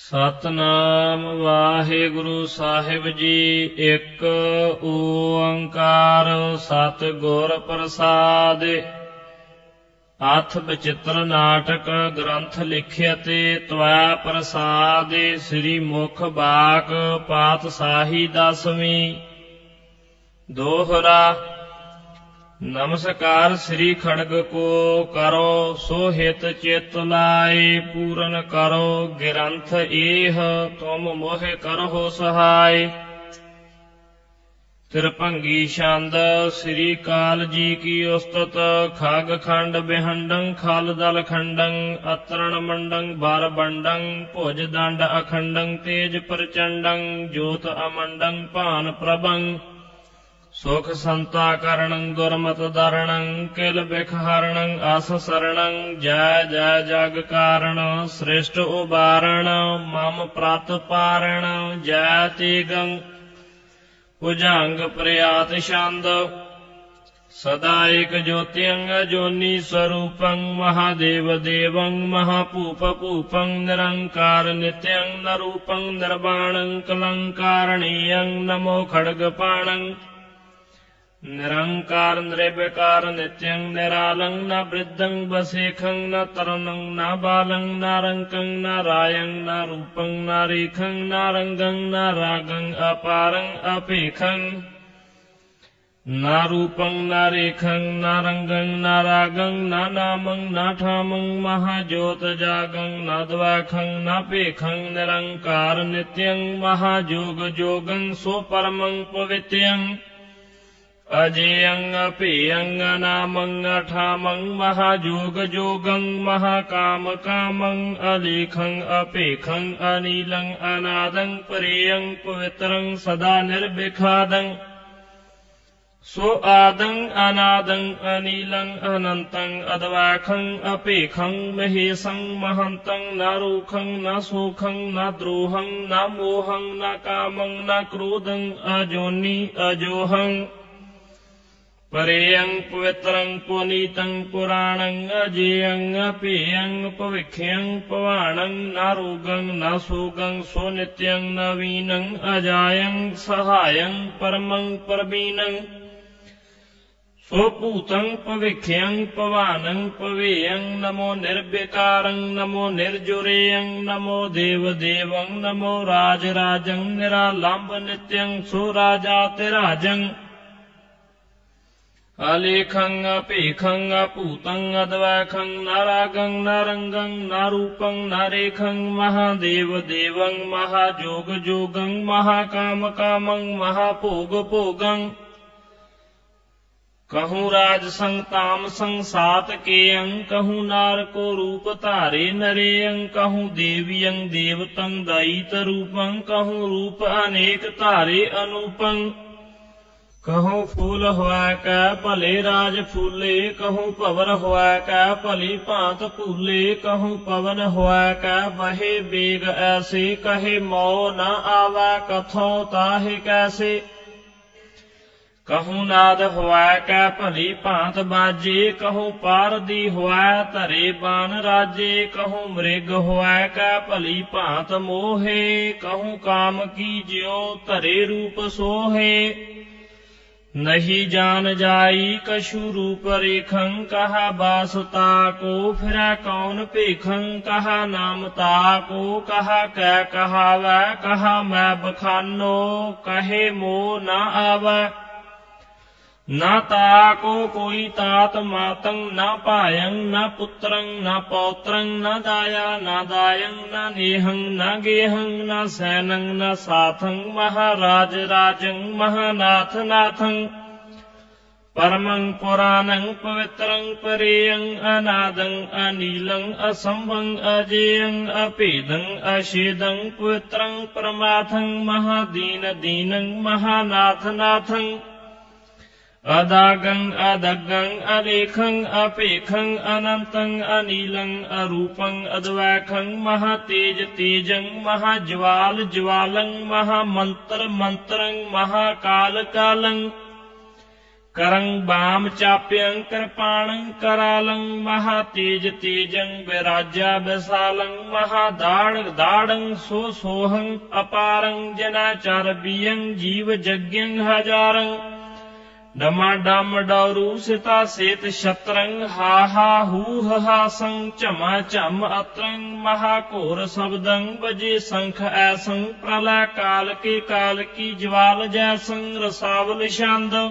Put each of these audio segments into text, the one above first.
सतनाम वाहिगुरु साहिब जी। एक ओंकार सतगुर प्रसाद। अथ बचित्र नाटक ग्रंथ लिख्यते त्वै प्रसाद। श्री मुख बाक पातशाही दसवीं। दोहरा। नमस्कार श्री खड़ग को करो, सो हित चित लाए पूरन करो। ग्रंथ एह तुम मोह करहो सहाय। त्रिभंगी छंद। श्री काल जी की उस्तत। खग खंड बिहंडं खल दल खंडं। अतरण मंडं बर बंडं भुज दंड अखंडं तेज प्रचंडं। ज्योत अमंडं भान प्रभं। सुख संता करणं गुरमत दरणं। किल बिख हरणं अस सरणं। जय जय जग कारण श्रेष्ठ उबारण। मम प्रत पारण जय तेगं। भुजंग प्रयात छंद। सदा एक ज्योतिं अजोनी स्वरूपं। महादेव देवं महाभूप भूपं। निरंकार नित्यं नरूपं निर्वाणं कलंकारणीयं। नमो खड्गपाणं। निरंकार निर्विकार नित्यं निरालं। न वृद्धं वसेखं न तरुणं न बालं न रंकं न रायं न रूपं न रेखं न रंगं न रागं अपारं अपेखं। न रूपं न रेखं न रंगं न रागं न नामं न ठामं। महाज्योत जागं न द्वैखं न पेखं। निरंकार नित्यं महाजोग जोगं। सो परमं पवित्रं। अजेयं अपेयं अनामं अठामं। महाजोग जोगं महाकाम कामं। अलेखं अपेखं अनीलं अनादं। परेयं पवित्रं सदा निर्विखादं। सो आदं अनादं अनीलं अनन्तं अद्वैखं अपेखं। महेशं महन्तं न रूखं न सुखं न द्रोहं न मोहं न कामं न क्रोधं। अजोनि अजोहं। परेयं पवित्रं पुनीतं पुराणं। अजेयं अपेयं पविख्यं पवाणं। न रोगं न शोगं सो नित्यं नवीनं। अजायं सहायं परमं प्रवीणं। स्वभूतं पविख्यं पवानं पवेयं। नमो निर्विकारं नमो निर्जुरेयं। नमो देवदेवं नमो राजराजं। निरालंब नित्यं सो राजातिराजं। अलेखं अपेखं अपूतं अद्वैखं। न रागं न रंगं न रूपं न रेखं। महादेव देवं महाजोग जोगं। महाकाम कामं महाभोग भोगं। कहूँ राज संग ताम संग सात केयं। कहूँ नार को रूप धारे नरेयं। कहूँ देवियं देवतं दयित रूपं। कहूँ रूप अनेक धारे अनूपं। कहूँ फूल हुआ कै भले राज फूले। कहूँ पवर हुआ कै भली भांत फूले। कहूँ पवन हुआ कै बहे बेग ऐसे। कहे मौ न आवै कथों ताहि कैसे। कहूँ नाद हुआ कै भली भांत बाजे। कहूँ पारदी हुआ धरे बान राजे। कहूँ मृग हुआ कै भली भांत मोहे। कहूँ काम की ज्यो धरे रूप सोहे। नहीं जान जाई कछु रूप रेखं। कहा बास ताको फिरै कौन पेखं। कहा नाम ताको कहा कै कहावै। कहा मैं बखानो कहे मो न आवै। न ताको कोई तात मातं न पायं। न पुत्रं न पौत्रं न दाया न दायं। न नेहं न गेहं न सैनं न साथं। महाराज राजं महानाथ नाथं। परमं पुराणं पवित्रं परेयं अनादं अनीलं असंभं। अजेयं अपेदं अशेदं पवित्रं परमार्थं। महादीन दीनं महानाथ नाथं। अदागं अदग्गं अलेखं अपेखं अनंतं अनीलं अरूपं अद्वैखं। महातेज तेजं महाज्वाल ज्वालं। महामंत्र मंत्रं महाकाल कालं। करं बाम चाप्यं कृपाणं करालं महातेज तेजं विराज्या विशालं महादाड़ं सोहं अपारं जनाचारबियं जीव यज्ञं हजारं डमाडम डौरू सिता सेत शत्रं हा हू हासं चमा चम अत्रं महाकोर शब्दं बजे शंख ऐसं प्रलय काल की ज्वाल जैसं रसावल छंद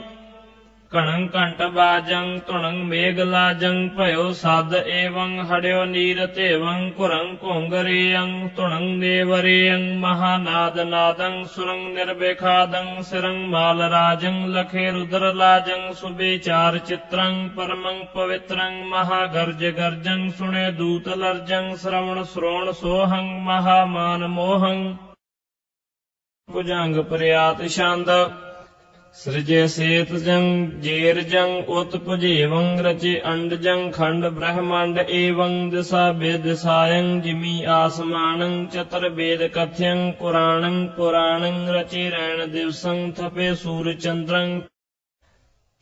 कणं कंठ बाजं तुणं मेघलाजं पयो साध एवं हड्यो नीर तेवं कुरं कोंगरेयं तुणं देवरेयं महानाद नादं सुरं निर्विखादं सिरं मालराजं लखे रुद्रलाजं सुबेचार चित्रं परमं पवित्रं महागर्ज गर्जं सुणे दूतलर्जं श्रवण श्रोण सोहं महामान मोहं भुजंग प्रयात छंद सृजे सेतजं जेरजं उत्पजेवं रचे अंडजं खंड ब्रह्मांड एवं दिशा वेदसायं जिमी आसमानं चतुर्वेद कथ्यं पुराणं रचे रैण दिवसं थपे सूर्य चंद्रं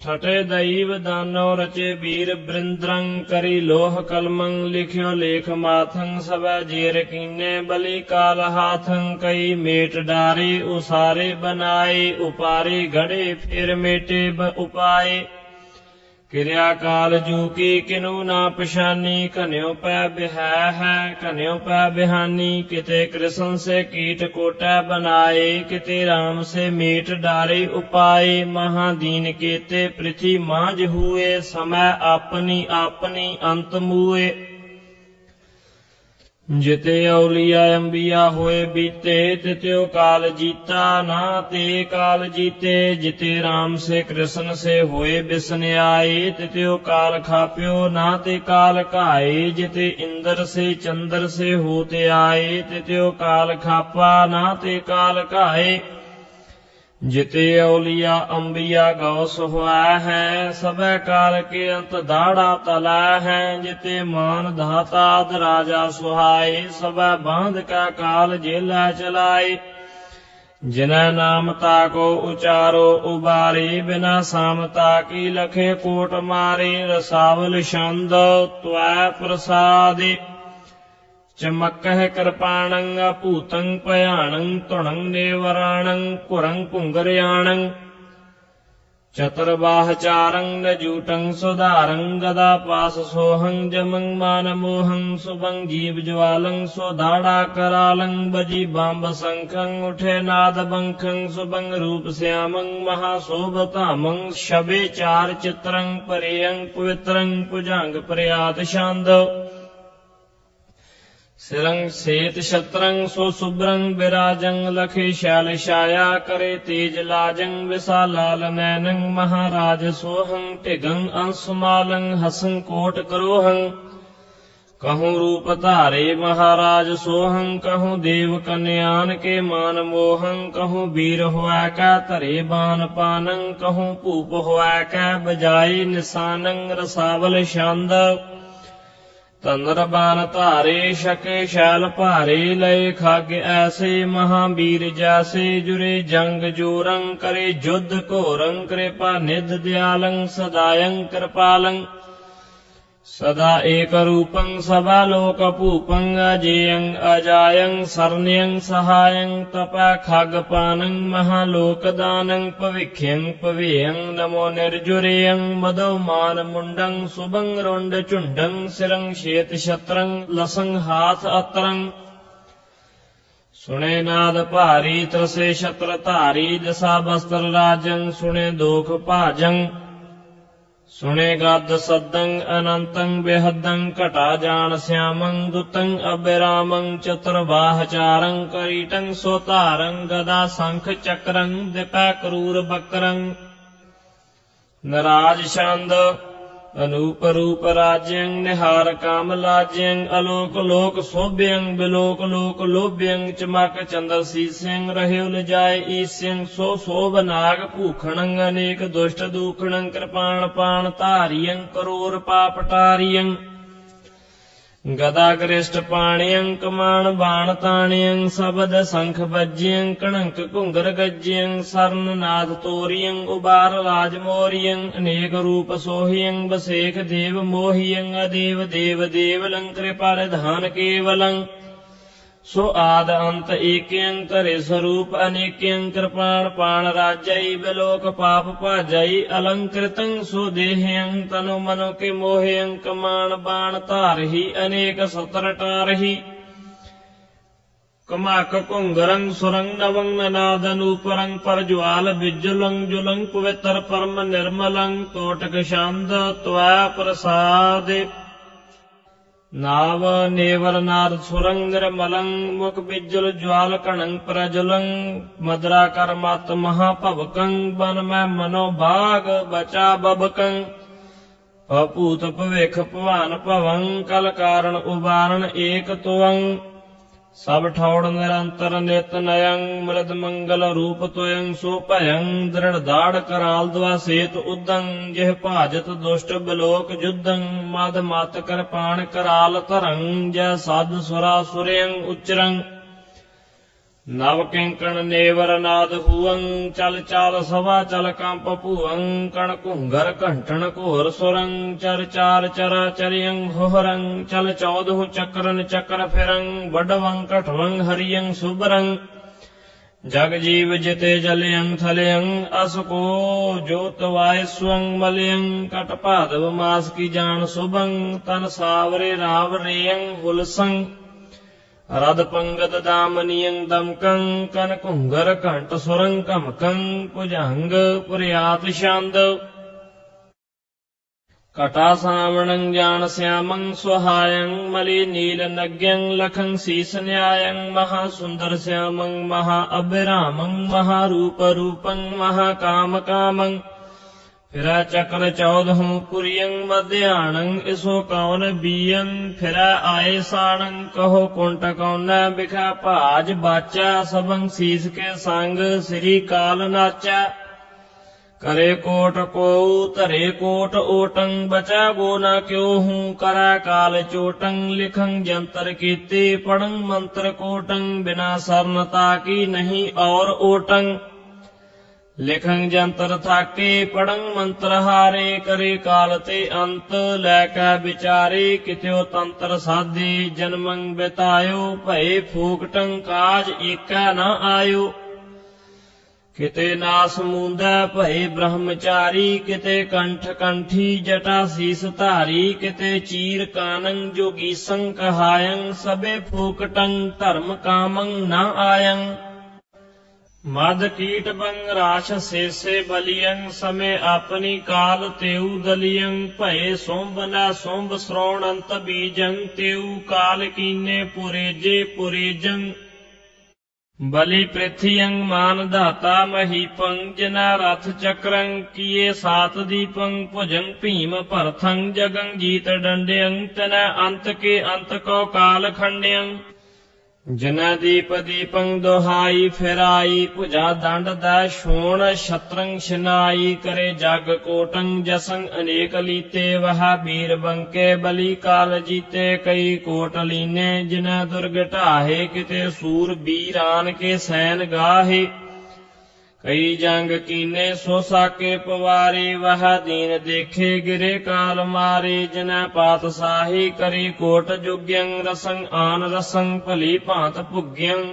ठटे दैव दानव रचे वीर वृंद्रं करी लोह कलमं लिख्यो लेख माथं सब जेर कीने बलि काल हाथं कई मेट डारे उसारे बनाए उपारे घड़े फिर मेटे उपाय क्रिया काल जू की किनु ना पछानी कन्यो पै बिहा है कन्यो पै बिहानी किते कृष्ण से कीट कोटा बनाए किते राम से मेट डारे उपाय महादीन केते पृथ्वी मांझ हुए समय अपनी अपनी अंत मुए जिते औलिया अंबिया होए बीते तित्यो काल जीता ना ते काल जीते जिते राम से कृष्ण से होए बिस्न आए तित्यो काल खाप्यो ना ते काल काए जिते इंद्र से चंद्र से होते आए तित्यो काल खापा ना ते काल काए जिते औलिया अंबिया गौस हुआ है सब काल के अंत दाड़ा तला है जिते मान धाताद राजा सुहाए सब बांध का काल जेला चलाए जिन्ह नामता को उचारो उबारे बिना सामता की लखे कोट मारे रसावल छंद त्वै प्रसादे चमक्कः कृपाणं अपूतं पयाणं तुणं नेवराणं कुरं पुंगरयाणं चतुर्बाहचारं नजूटं सुदारं गदापास सोहं जमं मानमोहं सुबं जीव ज्वालं सोदाड़ा करालं बजी बांब शंखं उठे नाद बंखं सुबं रूप श्यामं महाशोभतामं शबे चार चित्रं परियं पवित्रं पुजांग प्रयात छंद सिरं सेत शत्रं सुशुभ्रं विराजं लखे शैल छाया करे तेज लाजं विशालाल नैनं महाराज सोहं टिगं अंशुमालं हसं कोट करोहं कहूँ रूप धारे महाराज सोहं कहूँ देव कन्यान के मान मोहं कहूँ वीर हुआ का तरे बान पानं कहूँ भूप हुआ का बजाए निशानं रसावल छंद तंद्र बान धारे शके शैल भारे लय खग ऐसे महावीर जैसे जुरे जंग जोरं करे युद्ध घोरं कृपा निध दयालं सदायं कृपालं सदा एक रूपं सभालोक भूपं अजेयं अजायं शरण्यं सहायं तपा खगपानं महालोकदानं पविख्यं पवेयं नमो निर्जुरेयं मदवमान मुंडं सुबं रुंड चुंडं सिरं शेत शत्रं लसं हाथ अत्रं सुने नाद भारी त्रसे शत्र धारी दशा वस्त्र राजं सुने दोख भाजं सुने गद सद्दं अनंतं बेहदं घटा जान श्यामं दुतं अभिरामं चतुर्बाहचारं करीटं सोतारं गदा शंख चक्रं दिपै क्रूर बक्रं नराज छंद अनूप रूप राज्यं निहार काम लाज्यं अलोक लोक शोभ्यं बिलोक लोक लोभ्यं चमक चंद्र शीस्यं रह्युल जाय ईस्यं सो शोभ नाग भूखणं अनेक दुष्ट दूखणं कृपाण पाण तारियं करोर पापटारियं गदा कृष्ट पाणियं कमान बाण ताणियं शबद शंख बज्जियं कणंक कुंगर गज्जियं सर्ण नाद तोरियं उबार राजमोरियं अनेक रूप सोहियं बसेख देव मोहियं अदेव देव देवलं कृपा धान केवलं सो आद अंत एकयं करे स्वरूप अनेकयं कृपाण पाण राज्यई बिलोक पाप पाजई अलंकृतं सो देहयं तनु मनो के मोहयं कमान बाण तारहि अनेक सतर टारहि कमाक कुंगरं सुरंग नवं नादनूपरं परज्वाल विज्जुलं जुलं पवित्र परम निर्मलं तोटक शांद त्वा प्रसाद नाव नेवर नाद सुरंग निर्मलं मुख बिज्जुल ज्वाल कणं प्रज्वलं मदरा कर मत महापवकं बन में मनो भाग बचा बबकं अपूत भविख भवान भवं कल कारण उबारण एक तुवं सब ठौड़ निरंतर नित नयं मृद मंगल रूप त्वयं सो भयं दृढ़ दाढ़ कराल द्वा सेत उदं जिह भाजत दुष्ट बिलोक जुद्धं मद मत कृपाण कराल तरं जय साध सुरा सुरयं उच्चरं नव किंकण नेवर नाद हुअं चल चाल सवा चल कंप भुवं कण कुंगर कंठन घोर सुरं चर चार चरा चरियं होहरं चल चौदह चक्रन चक्र फिरं बडवं कठवं हरियं सुबरं जग जीव जिते जलयं थलयं असको जोतवाय स्वं मलयं कट पादव मास की जान सुभं तन सावरे रावरेयं हुलसं रद पंगत दामनियं दमकं कन कुंगर कंठ सुरं कमकं भुजंग पुरयात शांद कटा सावणं जान श्यामं स्वहायं मलि नील नग्यं लखं शीस न्यायं महासुंदर श्यामं महाअभिरामं महारूप रूपं महाकाम कामं फिरा चक्र चौदहों पुरियं मध्याणं इसो कौन बियं फिरा आए साणं कहो कुंट कौन बिखा भाज बाचा सबं शीस के संग श्री काल नाचा करे कोट को तरे कोट ओटं बचा गो न क्यों हूँ करा काल चोटं लिखं जंतर कीते पढ़ं मंत्र कोटं बिना सरनता की नहीं और ओटं लिखं जंतर थाके पढ़ं मंत्र हारे करे कालते अंत लैका विचारे कित्यो तंत्र साधे जन्मं बितायो भय फूकटं काज एका न आयो किते नास मूंदा भय ब्रह्मचारी किते कंठ कंठी जटा शीस धारी किते चीर कानंग जोगी संकहायं सबे फूकटं धर्म कामं न आयं मद कीट बंग राश शेषे बलियं समय अपनी काल तेऊ दलियं भय सोंब न सोंब श्रोण अंत बीजं तेऊ काल कीने पुरेजे पुरेजं बलि पृथ्यं मान दाता महीपं जना रथ चक्रं किए सात दीपं भुजं भीम भरथं जगं जीत दंड्यं तना अंत के अंत को काल खंड्यं जना दीप दीपं दोहाई फिराई भुजा दंड दै शोण शत्रं शिनाई करे जग कोटं जसं अनेक लीते वह वीर बंके बलि काल जीते कई कोट लीने जिन्ह दुर्ग ढाहे किते सूर बीरान के सैन गाहे कई जंग कीने सो साके पवारे वह दीन देखे गिरे काल मारे जिन्ह पातशाही करी कोट जुग्यं रसं आन रसं भली भांत भुग्यं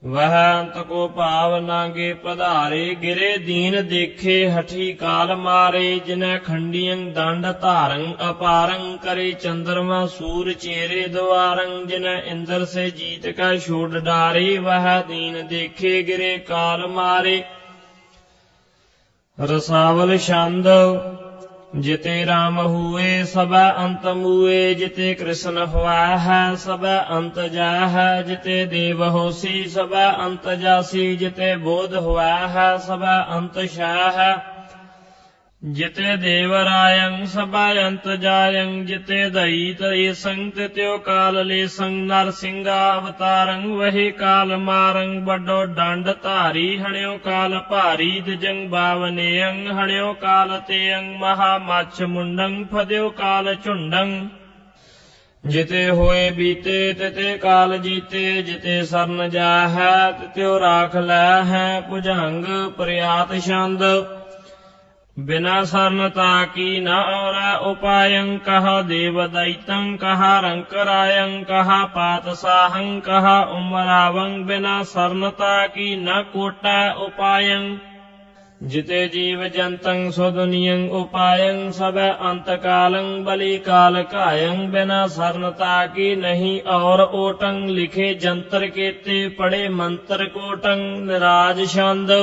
वह अंत को पाव नागे पधारे गिरे दीन देखे हठी काल मारे जिन्ह खंडियं दंड धारं अपारं करे चंद्रमा सूर चेरे द्वारं जिन्ह इंद्र से जीत का छोड़ डारे वह दीन देखे गिरे काल मारे रसावल छंद जिते राम हुए सब अंत मुए जिते कृष्ण हुआ है सब अंत जा है जिते देव होसी सब अंत जासी जिते बोध हुआ है सब अंत शाह है जिते देवरायं सब अंत जायं जिते दयित एसं त्यो काल लेसं नरसिंगा अवतारं वही काल मारं बड़ो दंड धारी हण्यो काल भारी दिजं बावनेयं हण्यो काल तेयं महामच्छ मुंडं फद्यो काल चुंडं जिते होए बीते तिते काल जीते, जिते सरन जाहै तित्यो राख लै है। भुजंग प्रयात छंद बिना सरनता की न औरै उपायं, कहा देव दैतं कहा रंकरायं, कहा पातशाहं कहा उमरावं, बिना सरनता की न कोटै उपायं। जिते जीव जंतं सुदुनियं उपायं, सब अंत कालं बलि काल कायं, बिना सरनता की नहीं और ओटं। लिखे जंतर केते पढ़े मंत्र कोटं, निराज छंद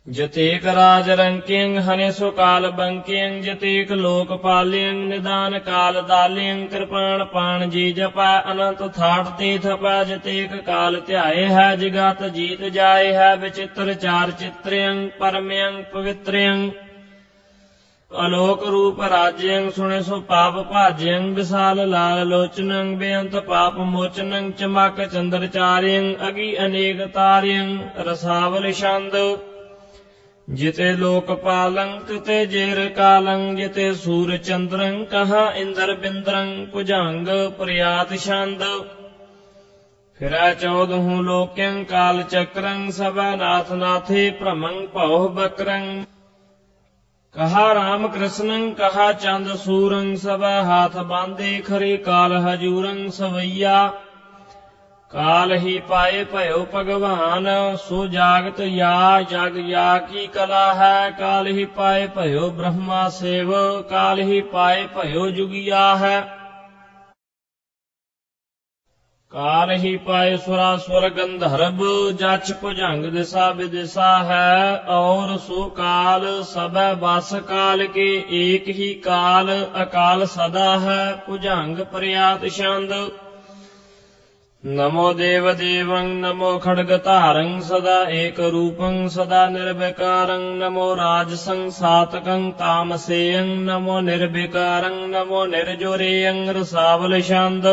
जतेक राज रंकियं हने सुकाल बंकियं, जतेक लोक पालियं निदान काल दालियं, कृपाण पाण जी जपा अनंत थाट ते थपा, जतेक काल ध्याए है जगत जीत जाए है। विचित्र चार चित्रयं परमयं पवित्रयं, अलोक रूप राज्यं सुने सो पाप भाज्यं, विशाल लाल लोचनं बेअंत पाप मोचनं, चमक चंद्रचार्यं अगी अनेक तार्यं। रसावल छंद जिते लोकपालं तिते जेर कालं, जिते सूर चंद्रं कहा इंद्र बिंद्रं, भुजंग प्रयात छंद फिरै 14 लोक्यं काल चक्रं, सब नाथ नाथे भ्रमं भव बक्रं। कहा राम कृष्णं कहा चंद सूरं, सब हाथ बांधे खरे काल हजूरं। सवैया काल ही पाए भयो भगवान, सो जागत या जग या की कला है। काल ही पाए भयो ब्रह्मा सेव, काल ही पाए भयो जुगिया है। काल ही पाए सुरासुर गंधर्व, जछ भुजंग दिशा विदिशा है। और सो काल सब बस काल के, एक ही काल अकाल सदा है। भुजंग प्रयात छंद नमो देव देवं, नमो खड्ग धारं, सदा एक रूपं सदा निर्विकारं। नमो राजसं सातकं तामसेयं, नमो निर्विकारं नमो निर्जोरेयं। रसावल छंद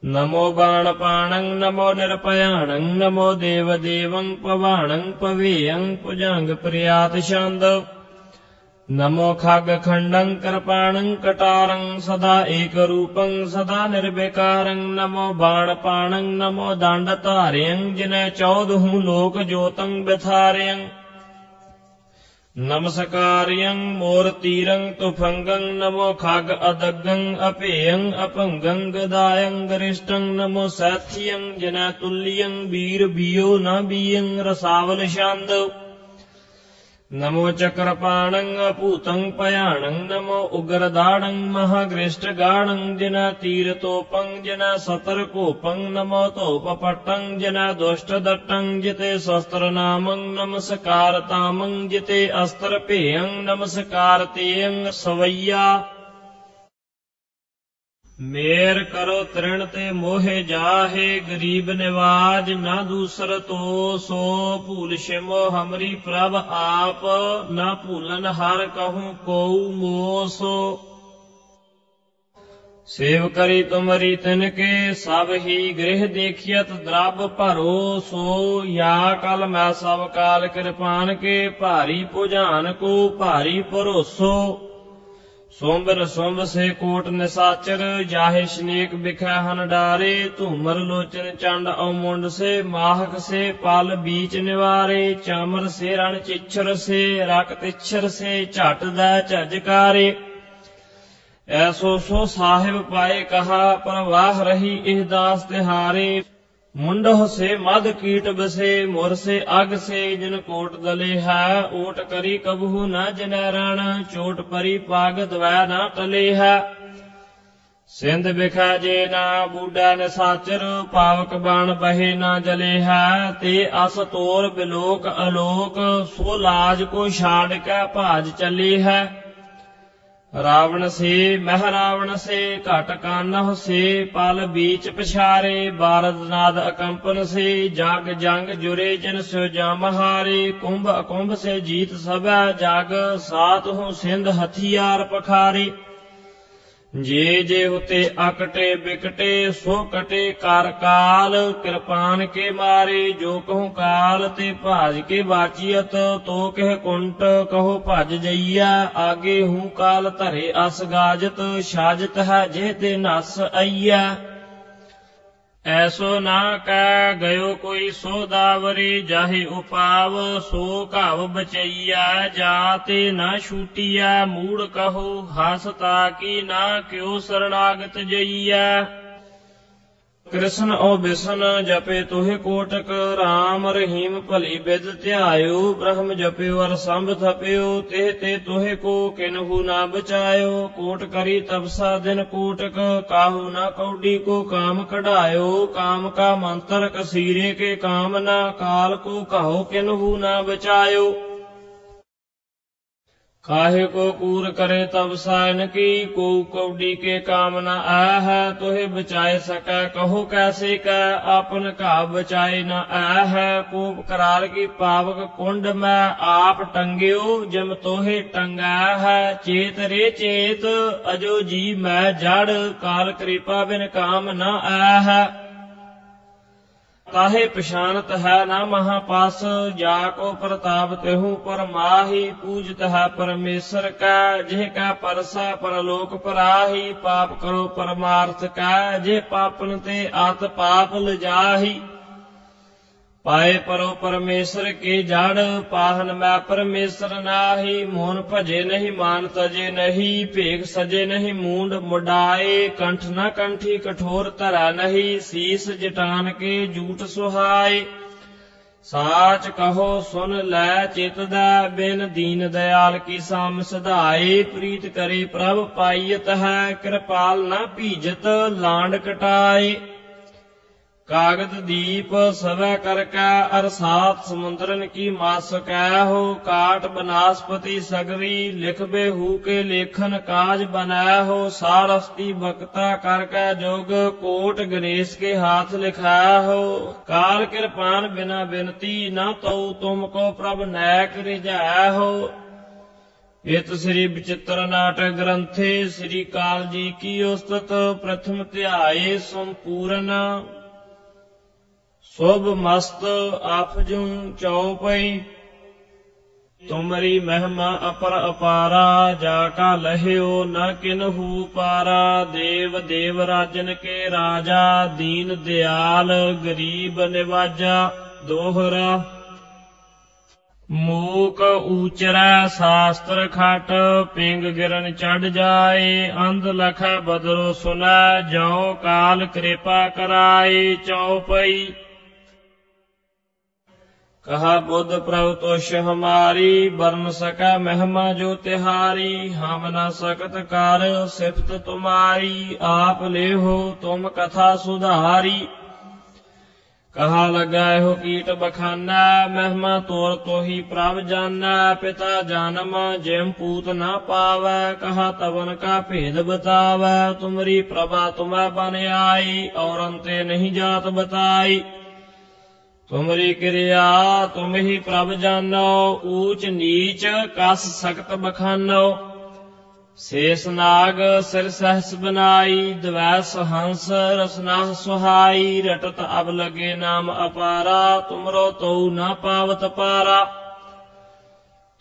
नमो बाणपाणं, नमो निरपयाणं, नमो देवदेवं पवाणं पवेयं। भुजंग प्रयात छंद नमो खड्गखंडं कृपाणं कटारं, सदा एक रूपं सदा निर्विकारं। नमो बाणपाणं, नमो दंडधार्यं, जिन्हें 14 लोक ज्योतं बिथार्यं। नमस्कार्यं मूर्तिरं तुफंगं, नमो खग अदग्गं अपेयं अपंगं गदायं गरिष्ठं। नमो सैथ्यं जिन्हें तुल्यं, वीर बियो न बियं। रसावल छंद नमो चक्रपाणं अपूतं पयाणं, नमो उग्रदाणं महागृष्ट गाणं। जिन्हें तीर तोपं जिन्हें सतर कोपं, नमो तोपपट्टं जिन्हें दुष्ट दट्टं। जिते शस्त्र नामं नमस्कार तामं, जिते अस्त्र पेयं नमस्कार तेयं। सवैया मेर करो तृण ते मोहे जाहे, गरीब निवाज न दूसर तो। सो भूल शिमो हमरी प्रभ आप, न भूलन हर कहूँ कोउ मोसो। सेव करी तुमरी तिनके, सब ही गृह देखियत द्रव भरो। सो या कल मैं सब काल कृपान के, भारी भुजान को भारी भरोसो। सोम्बर सोम्ब से कोट निसाचर, जाहे शनेक बिखै हन डारे। धूमर लोचन चंड अमुंड से, माहक से पल बीच निवारे। चामर से रण चिच्छर से, रक तिच्छर से, झट दै झजकारे। ऐसो सो साहिब पाए कहा, परवाह रही इह दास तिहारे। मुंडह से मद कीट बसे, मुर से अग से, जिन कोट दले है। ओट करी कबहू न जिन्ह रण, चोट परी पाग द्वै न टले है। सिंध बिखै जे ना बूढ़ा निसाचर, पावक बाण बहे न जले है। ते अस तोर बिलोक अलोक, सो लाज को छाड़ के भाज चले है। रावण से मह रावण से, घट कान्ह से, पल बीच पछारे। बारद नाद अकंपन से, जाग जंग जुरे जिन स्यो जाम हारे। कुंभ अकुंभ से जीत सब जग, सात हो सिंध हथियार पखारे। ਜੇ ਜੇ ਹੁਤੇ ਅਕਟੇ ਬਿਕਟੇ ਸੋ ਕਟੇ ਕਰ ਕਾਲ ਕਿਰਪਾਨ ਕੇ ਮਾਰੇ ਜੋ ਕਹੂੰ ਕਾਲ ਤੇ ਭਾਜ ਕੇ ਬਾਚੀਅਤ ਤੋ ਕਹਿ ਕੁੰਟ ਕਹੋ ਭਜ ਜਈਆ ਆਗੇ ਹੂੰ ਕਾਲ ਧਰੇ ਅਸ ਗਾਜਤ ਸਾਜਤ ਹੈ ਜੇ ਤੇ ਨਸ ਅਈਆ ਐਸੋ ਨਾ ਕਹਿ ਗਇਓ ਕੋਈ ਸੋ ਦਾਵਰੀ ਜਾਹੇ ਉਪਾਵ ਸੋ ਘਾਵ ਬਚਈਆ ਜਾ ਤੇ ਨਾ ਛੂਟੀਆ ਮੂੜ ਕਹੋ ਹਸ ਤਾਕੀ ਨਾ ਕਿਉ ਸਰਣਾਗਤ ਜਈਆ ਕ੍ਰਿਸ਼ਨ ਓ ਬਿਸ਼ਨ ਜਪੇ ਤੋਹਿ ਕੋਟਕ ਰਾਮ ਰਹੀਮ ਭਲੀ ਬਿਦ ਧਿਆਇਓ ਬ੍ਰਹਮ ਜਪਿਓ ਅਰ ਸੰਭ ਥਪਿਓ ਤੇ ਤੋਹਿ ਕੋ ਕਿਨਹੂ ਨਾ ਬਚਾਇਓ ਕੋਟ ਕਰੀ ਤਪਸਾ ਦਿਨ ਕੋਟਕ ਕਾਹੂ ਨਾ ਕੌਡੀ ਕੋ ਕਾਮ ਕਢਾਇਓ ਕਾਮ ਕਾ ਮੰਤਰ ਕਸੀਰੇ ਕੇ ਕਾਮਨਾ ਕਾਲ ਕੋ ਕਹੋ ਕਿਨਹੂ ਨਾ ਬਚਾਇਓ काहे को कूर करे तब सायन की को कौडी के कामना आह तोहे बचाए सकै कहो कैसे कह आपन घाव बचाए न आह को करार की पावक कुंड में आप टंग्यो जम तोहे टंगा है चेत रे चेत अजो जी मैं जड़ काल कृपा बिन काम न आह काहे पछानत है न महापास जाको प्रताप तेहू पर माही पूजत है परमेश्वर का जिह का परसा परलोक पराही पाप करो परमार्थ का जे पापन ते आत पाप लजाही पाए परो परमेश्वर के जड़ पाहन मैं परमेश्वर नाही मोहन भजे नहीं मान तजे नहीं भेख सजे नहीं मूंड मुडाए कंठ न कंठी कठोर धरा नहीं शीस जटान के जूट सुहाए साच कहो सुन लै चित दै बिन दीन दयाल की साम सधाए प्रीत करे प्रभ पाइयत है कृपाल न भीजत लांड कटाए कागद दीप सवै करकै अरसात समुद्रन की मास हो काट बनास्पति सगरी लिख बेहू के लेखन काज बनाया हो सारस्ती बक्ता करकै जोग कोट गणेश के हाथ लिखाया हो काल कृपान बिना बिनती न तो तुमको प्रभ नैक रिझाया हो इत श्री विचित्र नाटक ग्रंथे श्री काल जी की उस्तत प्रथम ध्याय संपूर्ण शुभ मस्त आपजू चौपई तुमरी महिमा अपर अपारा जाका लह्यो न किन्हू पारा देव देव राजन के राजा दीन दयाल गरीब निवाजा दोहरा मूक ऊचरा शास्त्र खट पिंग गिरन चढ़ जाए अंध लख बदरो सुना जो काल कृपा कराए चौपई कहा बुद्ध प्रभु तोष हमारी बरन सका महिमा जो तिहारी हम न सकत कर सिफत तुम्हारी आप ले हो तुम कथा सुधारी कहा लगाए हो कीट बखाना महिमा तोर तो ही प्रभ जाना पिता जानम जिम पूत न पावै कहा तवन का भेद बतावै तुमरी प्रभा तुम्हें बन आई और अंते नहीं जात बताई तुमरी क्रिया तुम ही प्रभ जानो ऊच नीच कस सख्त बखानो शेष नाग सिर सहस बनाई द्वैस हंस रसनाह सुहाई रटत अब लगे नाम अपारा तुमरो तो न पावत पारा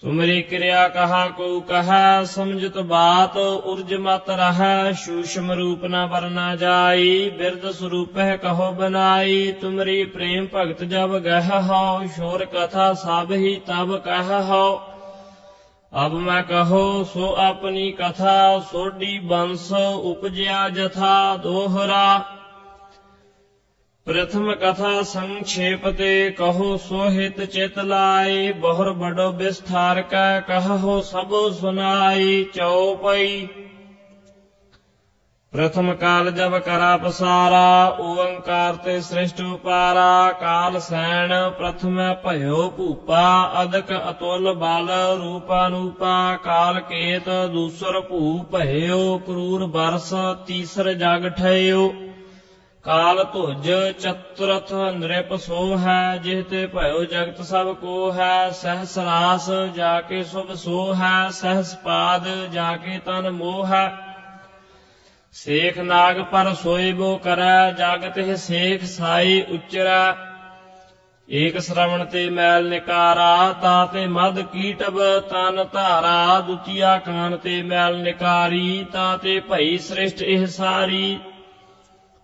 तुमरी क्रिया कहा को कहा समझत बात उर्ज मत रह सूक्ष्म रूप न बरना जाई बिरद स्वरूप कहो बनाई तुमरी प्रेम भगत जब गह हो शोर कथा सब ही तब कह हो अब मैं कहो सो अपनी कथा सोडी बंस उपजया जथा दोहरा प्रथम कथा संक्षेप ते कहो सोहित चित लाए बहुर बड़ो विस्तार का कहो सबो सुनाई चौपई प्रथम काल जब करा पसारा ओंकार ते सृष्ट उपारा काल सैन प्रथम भयो भूपा अदक अतुल बल रूपानूपा काल केत दूसर भू भयो क्रूर बरस तीसर जग ठयो काल धुज चतुरथ नृप सो है जिहते भयो जगत सब को है सहस रास जाके शुभ सो है सहस पाद जाके तन मोह है ਸੇਖ ਨਾਗ ਪਰ ਸੋਇਬੋ ਕਰੈ, ਜਗ ਤਿਹ ਸੇਖ ਸਾਈ ਉਚਰੈ। ਏਕ ਸ਼ਰਵਣ ਤੇ ਮੈਲ ਨਿਕਾਰਾ, ਤਾਤੇ ਮਦ ਕੀਟਬ ਤਨ ਧਾਰਾ। ਦੁਤੀਆ ਕਾਨ ਤੇ ਮੈਲ ਨਿਕਾਰੀ, ਤਾਤੇ ਭਈ ਸ੍ਰਿਸ਼ਟ ਇਹ ਸਾਰੀ।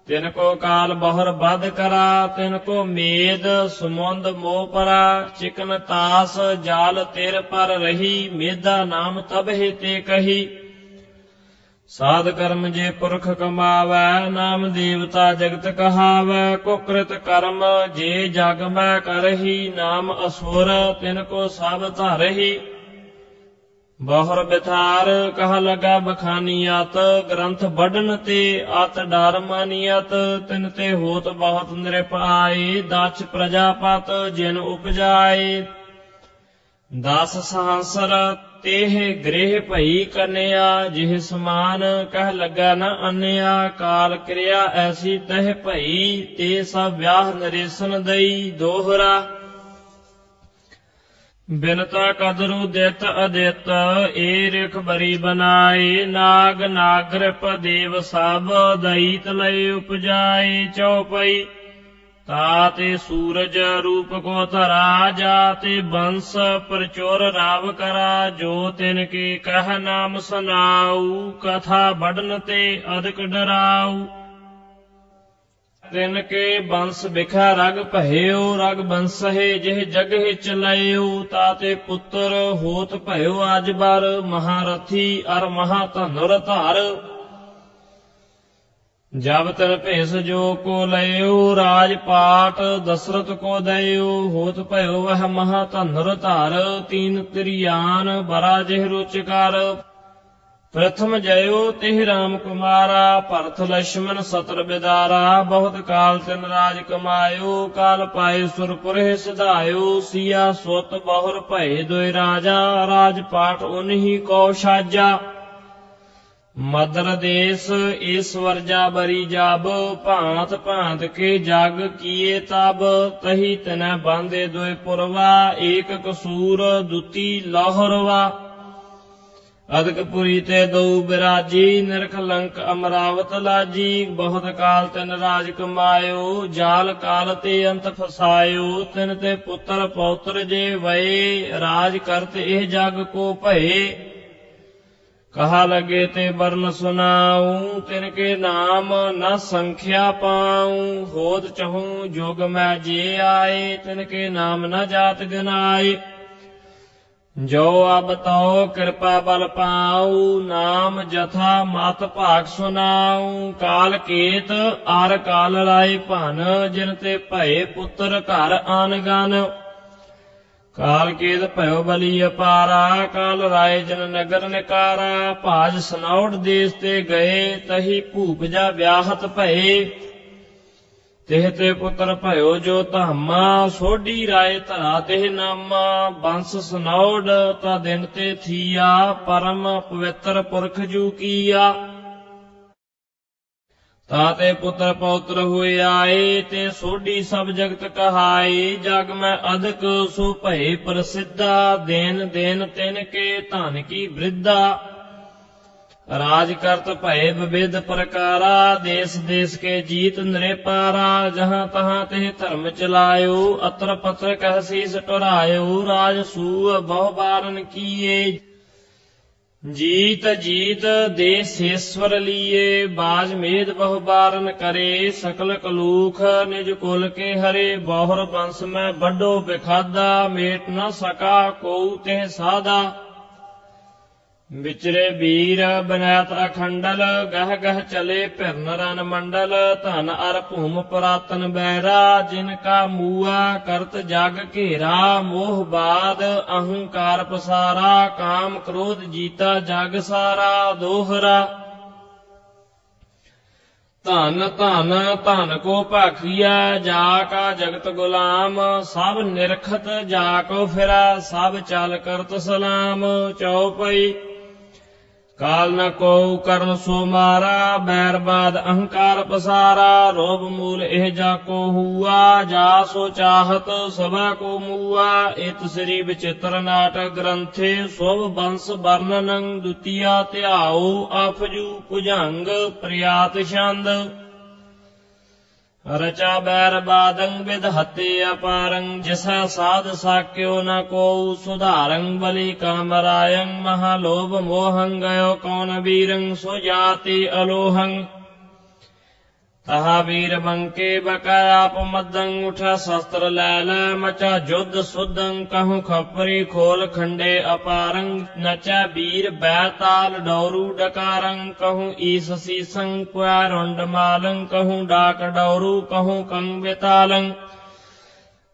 ਤਿਨ ਕੋ ਕਾਲ ਬਹੁਰ ਬਧ ਕਰਾ, ਤਿਨ ਕੋ ਮੇਦ ਸਮੁੰਦ ਮੋਹ ਪਰਾ। ਚਿਕਨ ਤਾਸ ਜਾਲ ਤਿਰ ਪਰ ਰਹੀ, ਮੇਦਾ ਨਾਮ ਤਬਹਿ ਤੇ ਕਹੀ। ਸਾਧ ਕਰਮ ਜੇ ਪੁਰਖ ਕਮਾਵੈ, ਨਾਮ ਦੇਵਤਾ ਜਗਤ ਕਹਾਵੈ। ਕੁਕ੍ਰਿਤ ਕਰਮ ਜੇ ਜਗ ਮੈਂ ਕਰਹੀ, ਨਾਮ ਅਸੁਰ ਤਿਨ ਕੋ ਸਭ ਧਰਹੀ। ਬਹੁਰ ਬਿਥਾਰ ਕਹ ਲਗਾ ਬਖਾਨੀਅਤ, ਗ੍ਰੰਥ ਬਢਨ ਤੇ ਅਤ ਡਰ ਮਾਨੀਅਤ। ਤਿਨ ਤੇ ਹੋਤ ਬਹੁਤ ਨਿਰਪ ਆਏ, ਦਛ ਪ੍ਰਜਾਪਤ ਜਿਨ ਉਪਜਾਏ। 10 ਸਹਸਰ तेह गृह भई कन्या, जिह समान कह लगा न अन्या। काल क्रिया ऐसी तह भई, ते सब व्याह नरेसन दई। दोहरा बिनता कदरु दित अदित, ए रिख बरी बनाए। नाग नागरिप देव सब, दईत लय उपजाए। चौपई ताते सूरज रूप को धरा, जाते बंस प्रचुर राव करा। जो तिनके कह नाम सुनाऊ, कथा बढ़न ते अधिक डराऊ। तिनके बंस बिखा रग भयो, रग बंस है जिह जग हिच लयो। ताते पुत्र होत भयो अजबर, महारथी अर महाधनुर धार। जब तन भेस जो को लयो, राजपाट दशरथ को दयो। होत भयो वह महाधनुर धार, तीन त्रियान बरा जिह रुचकार। प्रथम जयो तिह राम कुमारा, भरत लक्ष्मण शत्रु बिदारा। बहुत काल तिन राज कमायो, काल पाए सुरपुर सिधायो। सिया सुत बहुर भये दोय राजा, राजपाट उन्हीं को साजा। मदर देश ईश्वर जा बरी जाब, भांत भांत के जग किए तब। तही तनै बांधे दोय पुरवा, एक कसूर दुती लाहौरवा। अदकपुरी ते दो बिराजी, निरख लंक अमरावत लाजी। बहुत काल तिन राज कमायो, जाल काल ते अंत फसायो। तिन ते पुत्र पौत्र जे वये, राज करत एह जग को भये। कहा लगे ते वर्ण सुनाऊं, तिनके नाम न संख्या पाऊं। होत चहूं जोग मैं जे आए, तिनके नाम न जात गिनाए। जो अब तो कृपा बल पाऊं, नाम जथा मत भाग सुनाऊं। काल केत आर काल राय भन, जिन ते भये पुत्र घर आन गन। काल केत भयो बली अपारा, काल राय जन नगर निकारा। भाज सनौट देश ते गए, तही भूप जा व्याहत भये। तिह ते पुत्र भयो जो धामा, सोढी राय धरा तिह नामा। बंस सनौट ता दिन ते थिया, परम पवित्र पुरख जू किया। ताते पुत्र पौत्र हुए आए, ते सोढी सब जगत कहाए। जग में अधिक सो भये प्रसिद्धा, देन देन तिनके धन की वृद्धा। राज करत भये विविध प्रकारा, देश देश के जीत नृपारा। जहाँ तहाँ तिह धर्म चलायो, अत्र पत्र कह शीस टुरायो। राज सूह बहु बारन किए, जीत जीत देशेश्वर लिए। बाज मेद बहु बारन करे, सकल कलूख निज कुल के हरे। बहुर वंश में बड्डो बिखादा, मेट न सका को तिह सादा। विचरे वीर बनैत अखंडल, गह गह चले फिरन रन मंडल। धन अर भूम पुरातन बैरा, जिनका मुआ करत जग घेरा। मोह बाद अहंकार पसारा, काम क्रोध जीता जग सारा। दोहरा धन धन धन को भाखिया, जाका जगत गुलाम। सब निरखत जाको फिरा, सब चल करत सलाम। चौपई काल न कोउ कर्म सो मारा, बैर बाद अहंकार पसारा। रोभ मूल एह जाको हुआ, जा सो चाहत सभा को मुआ। इत श्री विचित्र नाटक ग्रंथे, शुभ वंश वर्णनं द्वितीया त्याओ। अफजू भुजंग प्रियात छंद, रचा बैर बादं विध हते अपारं। जिसा साध साक्यो न कोउ, सुधारं बलि कामरायं। महालोभ मोहं गयो कौन वीरं, सो जाति अलोहं। तहा वीर बंके बकायाप मदं, उठा शस्त्र लैल मचा युद्ध सुदं। कहूँ खपरी खोल खंडे अपारं, नचा वीर बैताल डौरू डकारं। कहूँ ईस शीसं पुरुंड मालं, कहूँ डाक डौरू कहूँ कंग बेतालं।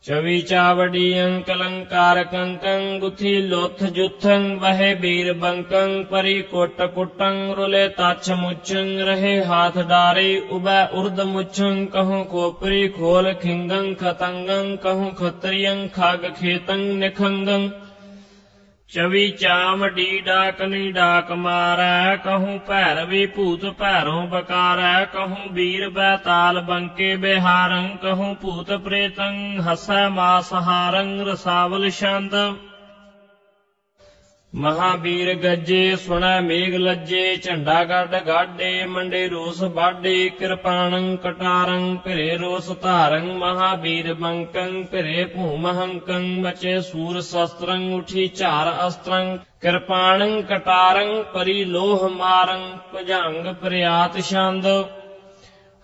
चवी चावडियं कलंकार कंकं, गुथी लोथ जुथं वहे वीर बंकं। परी कोट कुटं रुले ताछ मुच्छं, रहे हाथ डारे उबै उर्द मुच्छं। कहूँ कोपरी खोल खिंगं खतंगं, कहूँ खत्रियं खाग खेतं निखंगं। चवी चामडी डाकनी डाक मारै, कहूँ भैरवी भूत भैरों बकारै। कहूँ वीर बैताल बंके बिहारं, कहूँ भूत प्रेतं हसै मासहारं। रसावल छंद, महावीर गज्जे सुनै मेघ लज्जे। झंडा गढ़ गाडे मंडे रोस बाडे, कृपाणं कटारं फिरे रोस धारं। महावीर बंकं फिरे भूमहंकं, मचे सूर शस्त्रं उठी चार अस्त्रं। कृपाणं कटारं परि लोह मारं, भुजंग प्रियात छंद।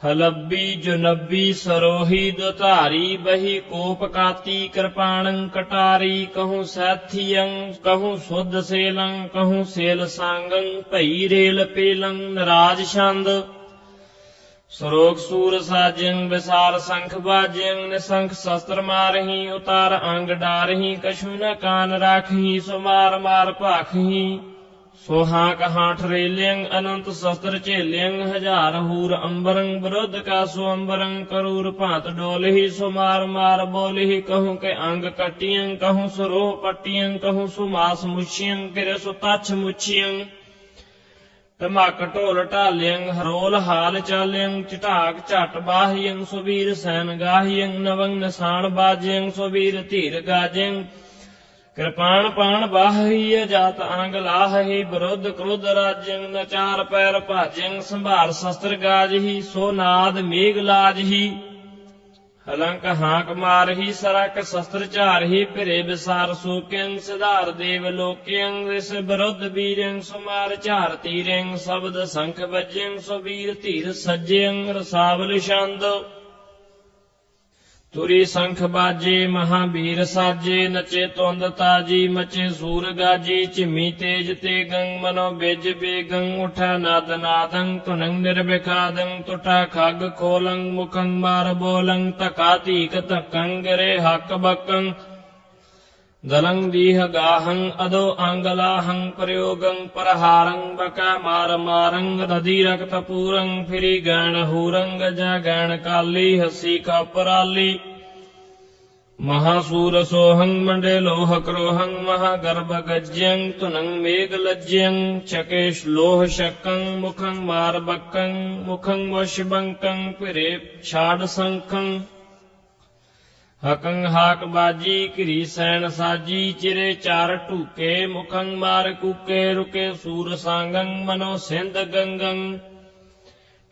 हलब्बी जुनब्बी सरोही दुधारी, बही कोप काती कृपाणं कटारी। कहूँ सैथियं कहूँ शुद्ध सेलं, कहूँ सेल सांगं भई रेल पेलं। नराज छंद, सरोग सूर साजं विसार संख बाजं। निसंख शस्त्र मारही उतार अंग डारही, कछु न कान राखही सो मार मार भाखही। सोहाक हाठ रेलियं अनंत शस्त्र चेलियं, हजार हूर अंबरं विरुद्ध का सो अंबरं। करूर भांत डोलही सो मार मार बोलही, कहूँ के अंग कटियं कहूँ सुरोह पटियं। कहूँ सुमास मुछियं किरे सो तछ मुछियं। धमाक ढोल ढालियं हरोल हाल चालियं, चिटाक झट बाहियं सुबीर सैन गाहियं। नवं निशान बाजियं सुबीर धीर गाजियं। कृपाण पाण बाहिय जात आंग लाहि, विरुद्ध क्रोध राज्यं। न चार पैर भाज्यं संभार शस्त्र गाजही, सो नाद मेघ लाजही। हलंक हाक मारही सरक शस्त्र चारही, फिरे विसार सोक्यं। सिधार देव लोक्यं इस विरुद्ध वीर्यं, सुमार चार तीरं। शब्द शंख बज्यं सुबीर धीर सज्जयं। रसावल छंद, तुरी शंख बाजे महावीर साजे। नचे तुंद ताजी मचे सूर गाजी, चिमी तेज तेगं मनो बेज बेगं। उठा नाद नादं तुनंग निर्विखादं, तुटा खग खोलं मुखं मार बोलं। तका तीक तकं गिरे हक बकं, दलं दीह गाहं अदो अंगलाहं। प्रयोगं परहारं बका मार मारं, नदी रक्त पूरं। फिरी गैण हूरं गजा गैण काली, हसी कपराली। महासूर सोहं मंडे लोह क्रोहं, महागर्भ गज्यं तुनंग मेघ लज्यं। चकेश लोह शक्कं मुखं मार बक्कं, मुखं वश बंकं। फिरे छाड़ संखं, हकं हाक बाजी किरी सैन साजी। चिरे चार टूके मुखं मार कूके, रुके सूर सांगं मनो सिंध गंगं।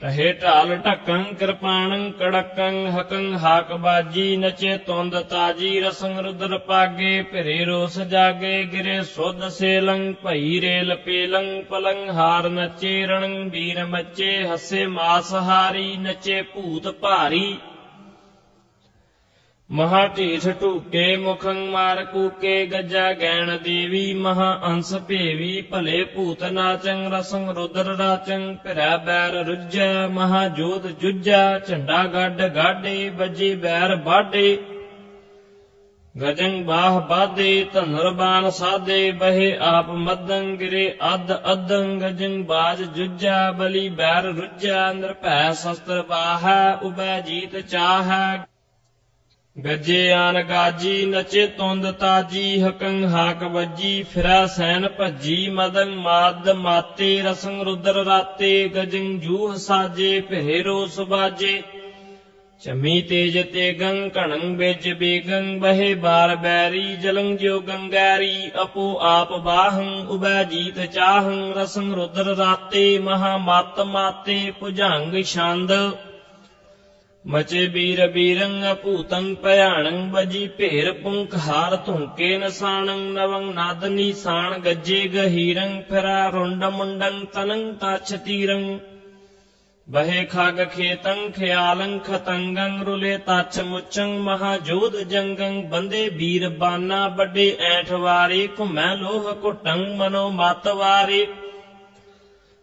टहे ढाल ढक्कं कृपाणं कड़कं, हकं हाक बाजी। नचे तुंद ताजी रसं रुद्र पागे, फिरे रोस जागे। गिरे सुध सेलं भई रेल पेलं। पलं हार नचे रणं वीर मचे, हसे मासहारी। नचे भूत भारी, महाटीठ टूके मुखं मार कूके। गजा गैण देवी महा अंस भेवी, भले भूत नाचं रसं रुद्र राचं। फिरै बैर रुज्जै महाजोत जुज्जै, झंडा गढ़ गाडे बजे बैर बाडे। गजं बाह बाधे धनुर बाण साधे, बहे आप मदं गिरे अध अदं। गजं बाज जुज्जै बलि बैर रुज्जै, निरभै शस्त्र बाहै उबै जीत चाहै। ਗੱਜੇ ਆਨ ਗਾਜੀ ਨਚੇ ਤੁੰਦ ਤਾਜੀ ਹਕੰ ਹਾਕ ਵੱਜੀ ਫਿਰੈ ਸੈਨ ਭੱਜੀ ਮਦੰ ਮਾਦ ਮਾਤੇ ਰਸੰ ਰੁਦਰ ਰਾਤੇ ਗਜੰ ਜੂਹ ਸਾਜੇ ਭਿਰੇ ਰੋਸ ਬਾਜੇ ਚਮੀ ਤੇਜ ਤੇਗੰ ਘਣੰ ਵਿੱਚ ਬੇਗੰ ਬਹੇ ਬਾਰ ਬੈਰੀ ਜਲੰ ਜਿਉ ਗੰਗੈਰੀ ਆਪੋ ਆਪ ਬਾਹੰ ਉਬੈ ਜੀਤ ਚਾਹੰ ਰਸੰ ਰੁਦਰ ਰਾਤੇ ਮਹਾ ਮਤ ਮਾਤੇ ਭੁਜੰਗ ਛੰਦ ਮਚੇ ਬੀਰ ਬੀਰੰ ਅਭੂਤੰ ਭਿਆਣੰ ਬਜੀ ਭੇਰ ਪੁੰਖ ਹਾਰ ਧੁੰਕੇ ਨਸਾਣੰ ਨਵੰ ਨਾਦ ਨੀਸਾਣ ਗੱਜੇ ਗਹੀਰੰ ਫਿਰੈ ਰੁੰਡ ਮੁੰਡੰ ਤਨੰ ਤਛ ਤੀਰੰ ਬਹੇ ਖਗ ਖੇਤੰ ਖਿਆਲੰ ਖਤੰਗੰ ਰੁਲੇ ਤਛ ਮੁਚੰ ਮਹਾਜੋਧ ਜੰਗੰ ਬੰਦੇ ਬੀਰ ਬਾਨਾ ਵੱਡੇ ਐਠ ਵਾਰੇ ਘੁਮੈ ਲੋਹ ਘੁਟੰ ਮਨੋ ਮਤ ਵਾਰੇ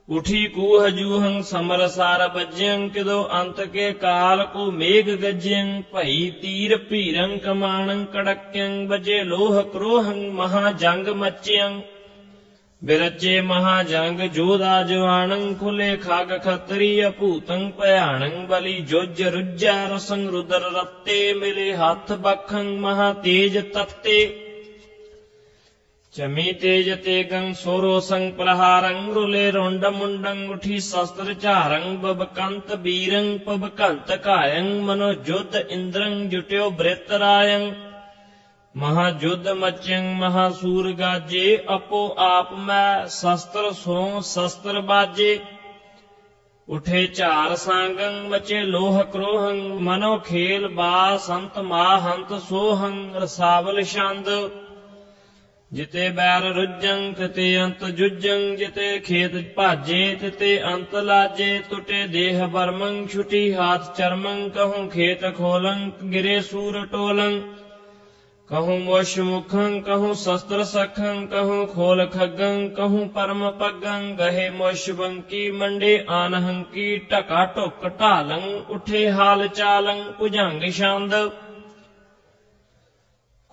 उठी कूह जूहं समर सार बज्यं किदो अंत के काल को मेघ गज्यं भई तीर भीरं कमाणं कड़क्यं बजे लोह क्रोहं महाजंग मच्यं बिरचे महाजंग जोधा जवाणं खुले खाग खतरी अभूतं भयाणं बलि जोज रुज्जा रसं रुदर रत्ते मिले हाथ बखं महा तेज तत्ते चमी तेज तेगं सोरो संग प्रहारं रुले रोंड मुंडं उठी शस्त्र चारं बबकंत बीरं पबकंत कायं मनो युद्ध इंद्रं जुट्यो वृतरायं महायुद्ध मच्यं महासूर गाजे अपो आप मैं शस्त्र सो शस्त्र बाजे उठे चार सांगं मचे लोह क्रोहं मनो खेल बा संत माहंत सोहं रसावल छंद जिते बैर रुजं तिते अंत जुजं जिते खेत भाजे तिते अंत लाजे टुटे देह बर्मं छुटी हाथ चरमं कहूँ खेत खोलं गिरे सूर टोलं कहूँ मोश मुखं कहूँ शस्त्र सखं कहूँ खोल खगं कहूँ परम पगं गहे मोश बंकी मंडे आनहंकी टका टुक ढालं उठे हाल चालं भुजंग छंद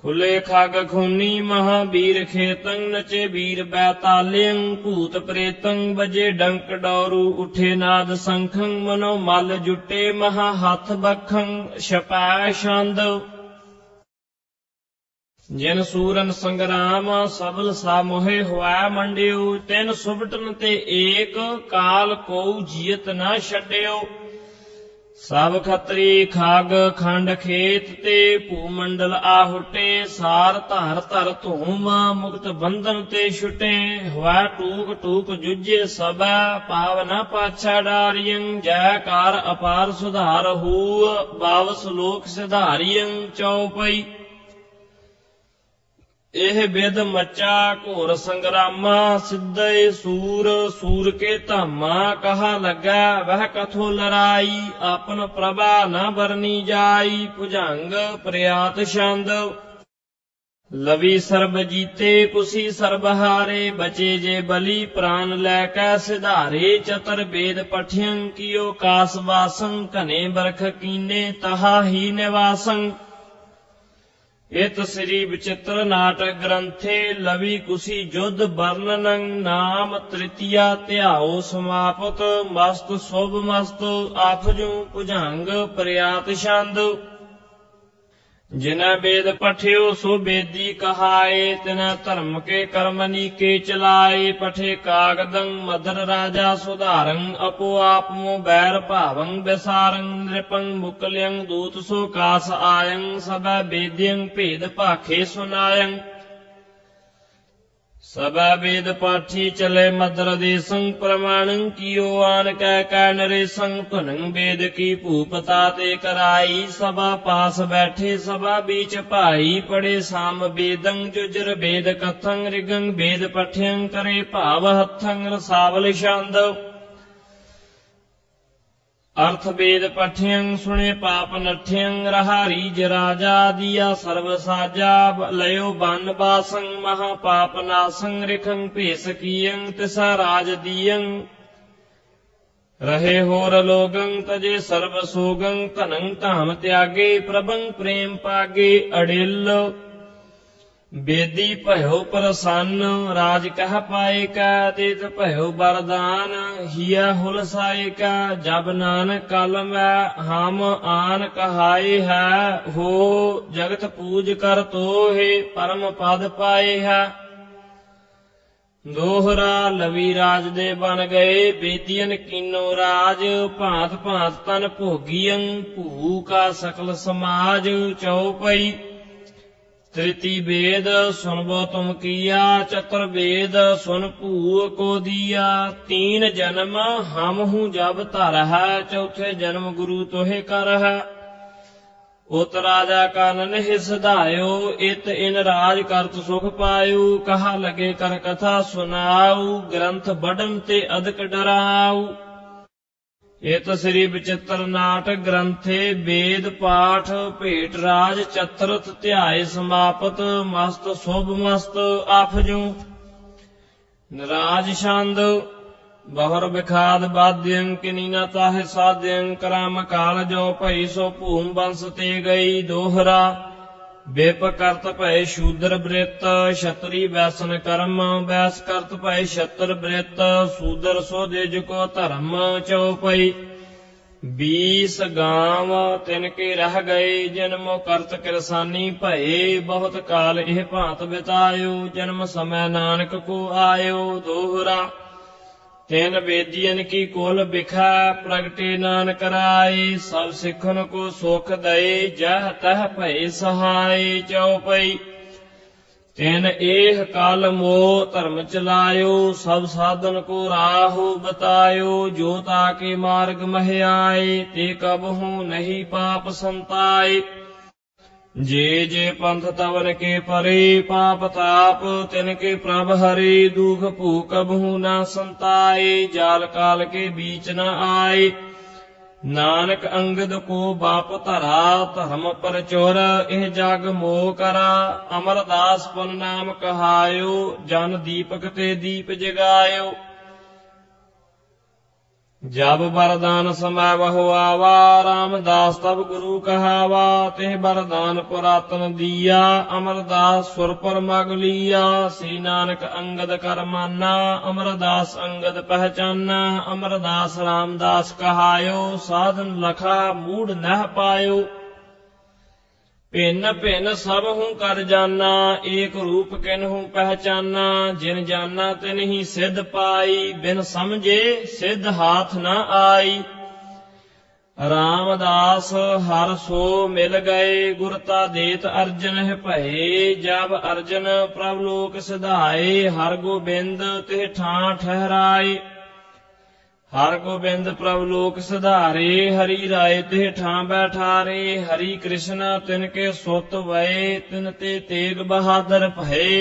खुले खाग खूनी महावीर खेतं नचे वीर बैताल्यं भूत प्रेतं बजे डंक डौरू उठे नाद संखं मनो मल जुटे महा हाथ बखं छपै छंद जिन सूरन संग्राम सबल सा मोहे हुआ मंडियो तिन सुबटन ते एक काल को जियत न छड्यो सब खतरी खाग खंड खेत ते भूमंडल आहुटे सार धार धर धूम मुक्त बंधन ते छुटे हुआ टूक टूक जुजे सब पावना पाछा डारियं जयकार अपार सुधार हो बावस लोक सिधारियं चौपई एह बिद मचा घोर संग्रामा सिद्धे सूर सूर के धामा कहा लगा वह कथो लड़ाई आपन प्रभा न बरनी जाई भुजंग प्रयात छंद लवी सर्ब जीते कुसी सर्बहारे बचे जे बलि प्राण लैकै सिधारे चतर वेद पठ्यं कियो कास वासं घने बरख कीने तहा ही निवासं इत श्री विचित्र नाटक ग्रंथे लवि कुशी युद्ध वर्णनं नाम तृतीया ध्याओ समापत मस्त शुभ मस्त आफजू भुजंग प्रयात छंद जिन्हें वेद पठियो सो वेदी कहाए तिन्हें धर्म के कर्मनी के चलाए पठे कागदं मदर राजा सुधारं अपो आपमो बैर भावं विसारं नृपं मुकल्यं दूत सो कास आयं सब वेद्यं भेद भाखे सुनायं सब वेद पाठी चले मदर देशं प्रमाणं कियो आन कै नरेशं धुनं वेद की भूपता ते कराई सभा पास बैठे सभा बीच भाई पढ़े साम वेदं जुजर वेद कथं ऋगं वेद पठ्यं करे भाव हथं रसावल छंद अर्थ वेद पठ्यं सुने पाप नठ्यं रहारीज राजा दिया सर्व साजा लयो बन बासं महापाप नासं रिखं भेस कियं तिसा राज दियं रहे होर लोगं तजे सर्व सोगं धनं धाम त्यागे प्रभं प्रेम पागे अडिल बेदी भयो प्रसन्न राज कह पाए का तेत भयो वरदान हिया हुलसाए का जब नानक कल में हम आन कहाए है हो जगत पूज कर तो है परम पद पाए है। दोहरा लवी राज दे बन गए बेदियन कीनो राज भांत भांत तन भोगियन भू का सकल समाज। चौपई तृतीय वेद सुनबो तुम किया चतुर्वेद सुन भू को दिया। तीन जन्म हम हूँ जब धर है चौथे जन्म गुरु तोहे कर है। उत राजा कानन हिस सधायो इत इन राज करत सुख पायु। कहा लगे कर कथा सुनाऊ ग्रंथ बढ़न ते अधिक डराऊ। इत श्री विचित्र नाट ग्रंथे वेद पाठ भेट राज चतुर्थ ध्याय समापत मस्त शुभ मस्त आफजू। राज छंद बहुर विखाद वाद्यं किनी न ताहि साध्यं कराम काल जो भई सो भूम वंश ते गई। दोहरा बेप करत भय शूद्र वृत्त क्षत्रि वैसन कर्म वैस करत भय क्षत्र वृत्त शूद्र सो द्विज को धर्म। चौपई 20 गांव तिनके रह गए जन्मो करत किरसानी भये। बहुत काल एह भांत बितायो जन्म समय नानक को आयो। दोहरा तीन वेदियन की कुल बिखा प्रगटे नानक राय सब सिखन को सुख दये जह तह भय सहाय। चौपई तीन एह काल मोह धर्म चलायो सब साधन को राहु बतायो। जो ताके मार्ग मह आए ते कबहू नहीं पाप संताए। जे जे पंथ तवन के परे पाप ताप तिनके प्रभ हरे। दुख भूख कबहू न संताए जाल काल के बीच न आए। नानक अंगद को बाप धरा धर्म पर चोर एह जग मोह करा। अमरदास पुन नाम कहायो जन दीपक ते दीप जगायो। जब वरदान समय बहु आवा रामदास तब गुरु कहावा। तेह वरदान पुरातन दिया अमरदास सुर पर मग लिया। श्री नानक अंगद कर माना अमरदास अंगद पहचाना। अमरदास रामदास कहायो साधन लखा मूढ़ नह पायो। भिन्न भिन्न सब हूँ कर जाना एक रूप किन्हू पहचाना। जिन जाना तिन ही सिद्ध पाई बिन समझे सिद्ध हाथ न आई। रामदास हर सो मिल गए गुरता देत अर्जन भये। जब अर्जन प्रभलोक सिधाए हर गोबिंद तिह ठां ठहराए। हर गोबिंद प्रभलोक सिधारे हरि राय तिह ठां बैठारे। हरि कृष्ण तिनके सुत वये तिन ते तेग बहादुर भये।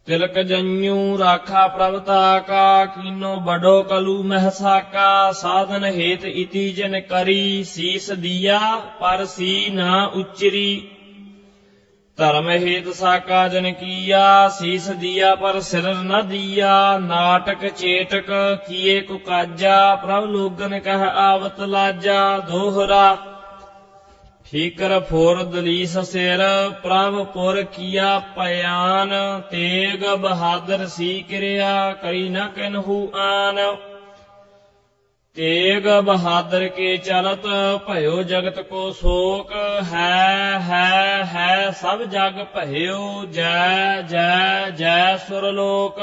तिलक जन्यू राखा प्रभता का कीनो बड़ो कलू महसाका। साधन हेत इति जन करी शीस दिया पर सी ना उच्चरी। धर्म हेत साका जन किया शीस दिया पर सिर न दिया। नाटक चेटक किए कुकाजा प्रभ लोगन कह आवत लाजा। दोहरा ठीकर फोर दलीस सिर प्रभ पुर किया पयान। तेग बहादुर सी क्रिया करी न किन्हू आन। तेग बहादुर के चलत भयो जगत को शोक। है सब जग भयो जय जय जय सुरलोक।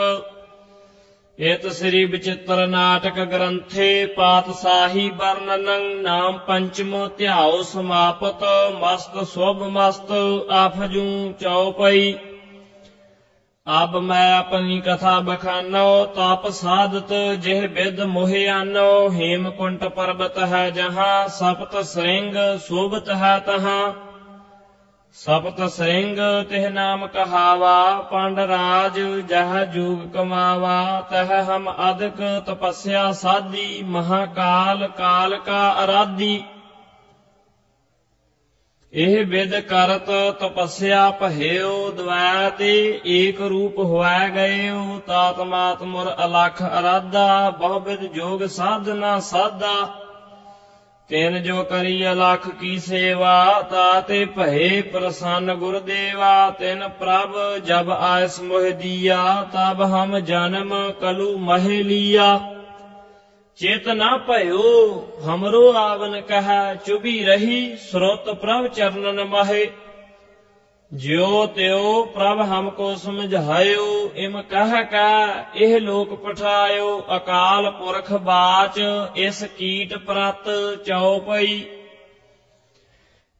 इत श्री विचित्र नाटक ग्रंथे पातशाही वर्णनं नाम पंचमो ध्याओ समापत मस्त शुभ मस्त आफजू। चौपई अब मैं अपनी कथा बखानो ताप साधत जिह विद मोहियानो। हेमकुंट पर्वत है जहाँ सप्त श्रृंग शोभत है तहाँ। सप्त श्रृंग तिह नाम कहावा पांडराज जह जुग कमावा। तह हम अधिक तपस्या साधी महाकाल काल का आराधी। एह विद करत तपस्या पहेओ द्वैते एक रूप हुआ गयो। तातमात मुर अलख अराधा बहुविध जोग साधना साधा। तिन जो करी अलख की सेवा, ताते भये प्रसन्न गुरुदेवा। तिन प्रभ जब आयस मोह दिया, तब हम जन्म कलु मह लिया। चेत न भयो हमरो आवन कह, चुभी रही स्रोत प्रभ चरणन महे। ज्यो त्यो प्रभ हमको समझायो, इम कह का एह लोक पठायो। अकाल पुरख बाच इस कीट प्रत चौपई।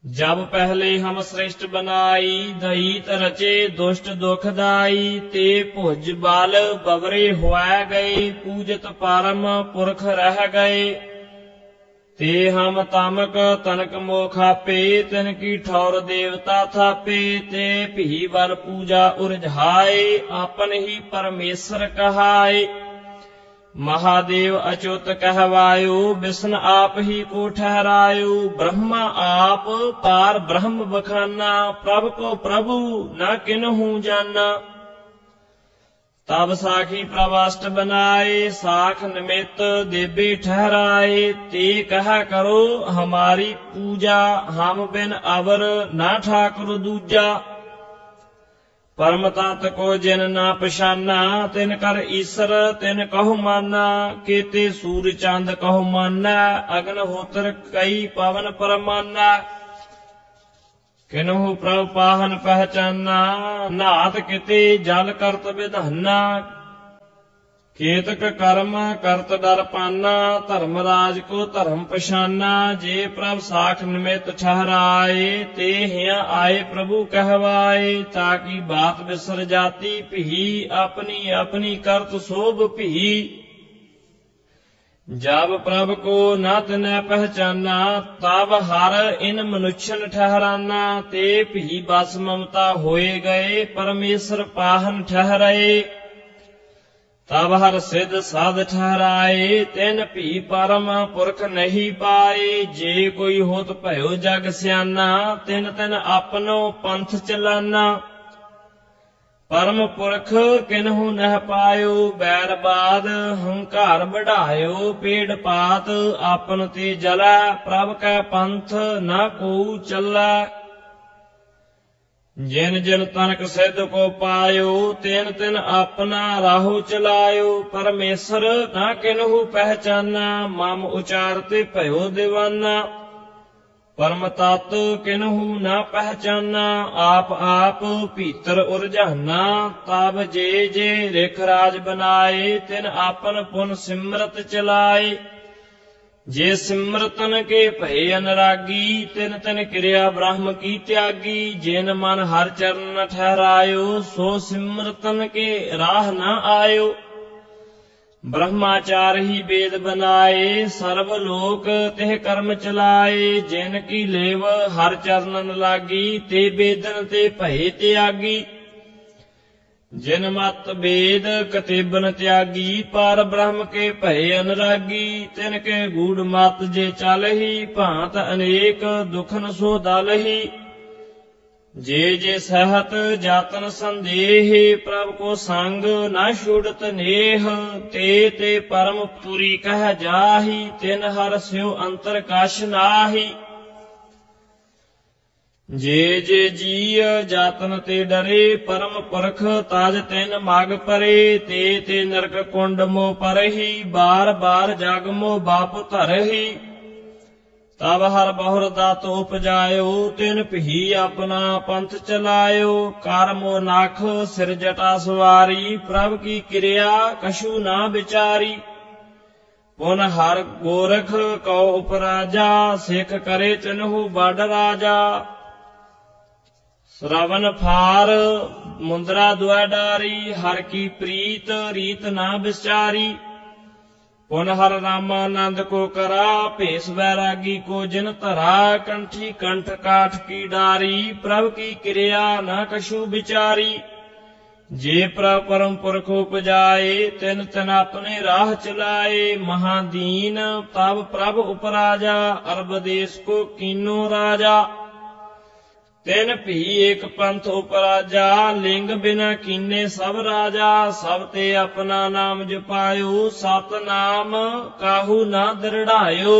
जब पहले हम श्रेष्ठ बनाई, दईत रचे दुष्ट दुखदाई। ते भुज बल बवरे हुआ गए, पूजत परम पुरख रह गए। ते हम तमक तनक मोखापे, तिन की ठौर देवता थापे। ते भी बर पूजा उरझाए, आपन ही परमेश्वर कहाए। महादेव अच्युत कहवायो, विष्णु आप ही को ठहरायो। ब्रह्मा आप पार ब्रह्म बखाना, प्रभ को प्रभु न किन्हू जाना। तब साखी प्रवाष्ट बनाए, साख निमित्त देवी ठहराए। ते कहा करो हमारी पूजा, हम बिन अवर ना ठाकुर दूजा। परम तत् को जिन ना पछाना, तिन कर ईश्वर तिन कहु माना। केते सूर चंद कहु माना, अग्निहोत्र कई पवन परमाना। किन्हु प्रभ पाहन पहचाना, नाथ किते जल करत विधाना। केतक कर्म करत डर पाना, धर्मराज को धर्म पछाना। जे प्रभ साख निमित्त ठहराए, ते हिया आए प्रभु कहवाए। ताकि बात बिसर जाती भी, अपनी अपनी करत शोभ भी। जब प्रभ को न तिन पहचाना, तब हर इन मनुष्यन ठहराना। ते भी बस ममता होए गए, परमेश्वर पाहन ठहराए। तब हर सिद्ध साध ठहराए, तिन भी परम पुरख नहीं पाए। जे कोई होत भयो जग स्याना, तिन तिन अपनो पंथ चलाना। परम पुरख किन्हु नह पायो, बैर बाद हंकार बढ़ायो। पेड़ पात आपन ते जला, प्रभ का पंथ न को चला। जिन जिन तनक सिद्ध को पायो, तिन तिन अपना राहु चलायो। परमेश्वर न किन्हु पहचाना, मम उचारते भयो दीवाना। परम तत् किन्हु न पहचाना, आप आप भीतर उरझाना। तब जे जे रिख राज बनाए, तिन आपन पुन सिमरत चलाए। जे सिमरतन के भय अनुरागी, तिन तिन क्रिया ब्रह्म की त्यागी। जिन मन हर चरण ठहरायो, सो सिमरतन के राह न आयो। ब्रह्माचार ही वेद बनाए, सर्व लोक तेह कर्म चलाए। जिन की लेव हर चरणन लागी, ते वेदन ते भय त्यागी। जिन मत वेद कतेबन त्यागी, पार ब्रह्म के भय अनुरागी। तिन के गूढ़ मत जे चलही, भांत अनेक दुखन सो दलही। जे जे सहत जातन संदेह, प्रभ को संग न छूटत नेह। ते ते परम पुरी कह जाही, तिन हर स्यो अंतर कछ नाही। जे जे जीय जातन ते डरे, परम पुरख ताज तिन माग परे। ते ते नरक कुंड मो परही, बार बार जग मो बाप धरही। तब हर बहुर दात उपजायो, तिन भी अपना पंथ चलायो। कर मो नाख सिर जटा सवारी, प्रभ की क्रिया कछु ना विचारी। पुन हर गोरख कौ उपराजा, सिख करे तिन्हु बड़ राजा। श्रवण फार मुंद्रा द्वाडारी, हर की प्रीत रीत ना विचारी। पुन हर रामानंद को करा, भेष बैरागी को जिन धरा। कंठी कंठ काठ की डारी, प्रभ की क्रिया न कछु विचारी। जे प्रभ परम पुरख उपजाए, तिन तिन अपने राह चलाए। महादीन तब प्रभ उपराजा, अरब देश को कीनो राजा। तिन भी एक पंथ उपराजा, लिंग बिना कीने सब राजा। सब ते अपना नाम जपायो, सत नाम काहू ना दृढ़ायो।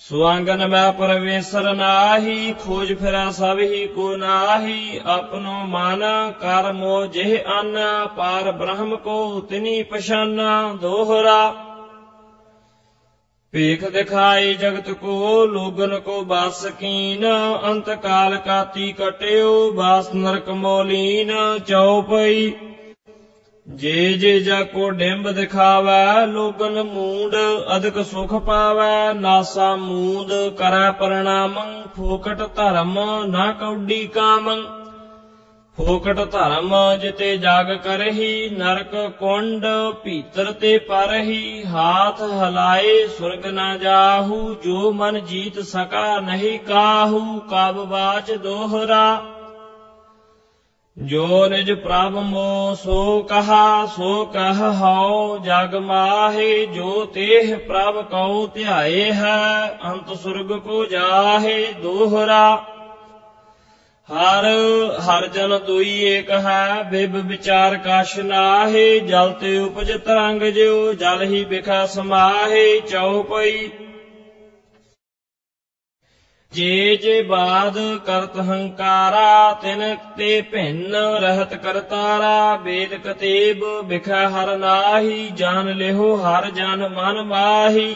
सुआंगन मैं परमेश्वर नाही, खोज फिरा सब ही को नाही। अपनो माना कर मोह जेह आना, पार ब्रह्म को तिनी पछाना। दोहरा पेख दिखाई जगत को, लोगन को बास कीन। अंत काल काती कट्यो, बास नरक मौलीन। चौपई जे जे जाको डिंब दिखावै, लोगन मूड अधिक सुख पावै। नासा मूद करै परिणामं, फोकट धर्म न कौडी कामं। फोकट धर्म जिते जाग करही, नरक कुंड भीतर ते परही। हाथ हलाए सुरग न जाहू, जो मन जीत सका नहीं काहू। काब बाच दोहरा जो निज प्रभ मोह सो कहा, सो कह हौ जग माहे। जो तेह प्रभ कौ ध्याए है, अंत सुरग को जाहे। दोहरा हर हर जन दुई एक है, बिब विचार कछ नाहे। जल ते उपज तरंग ज्यो, जल ही बिखा समाहे। चौपई जे जे बाद करत हंकारा, तिन ते भिन्न रहत करतारा। वेद कतेब बिखा हर नाही, जान लेहो हर जन मन माही।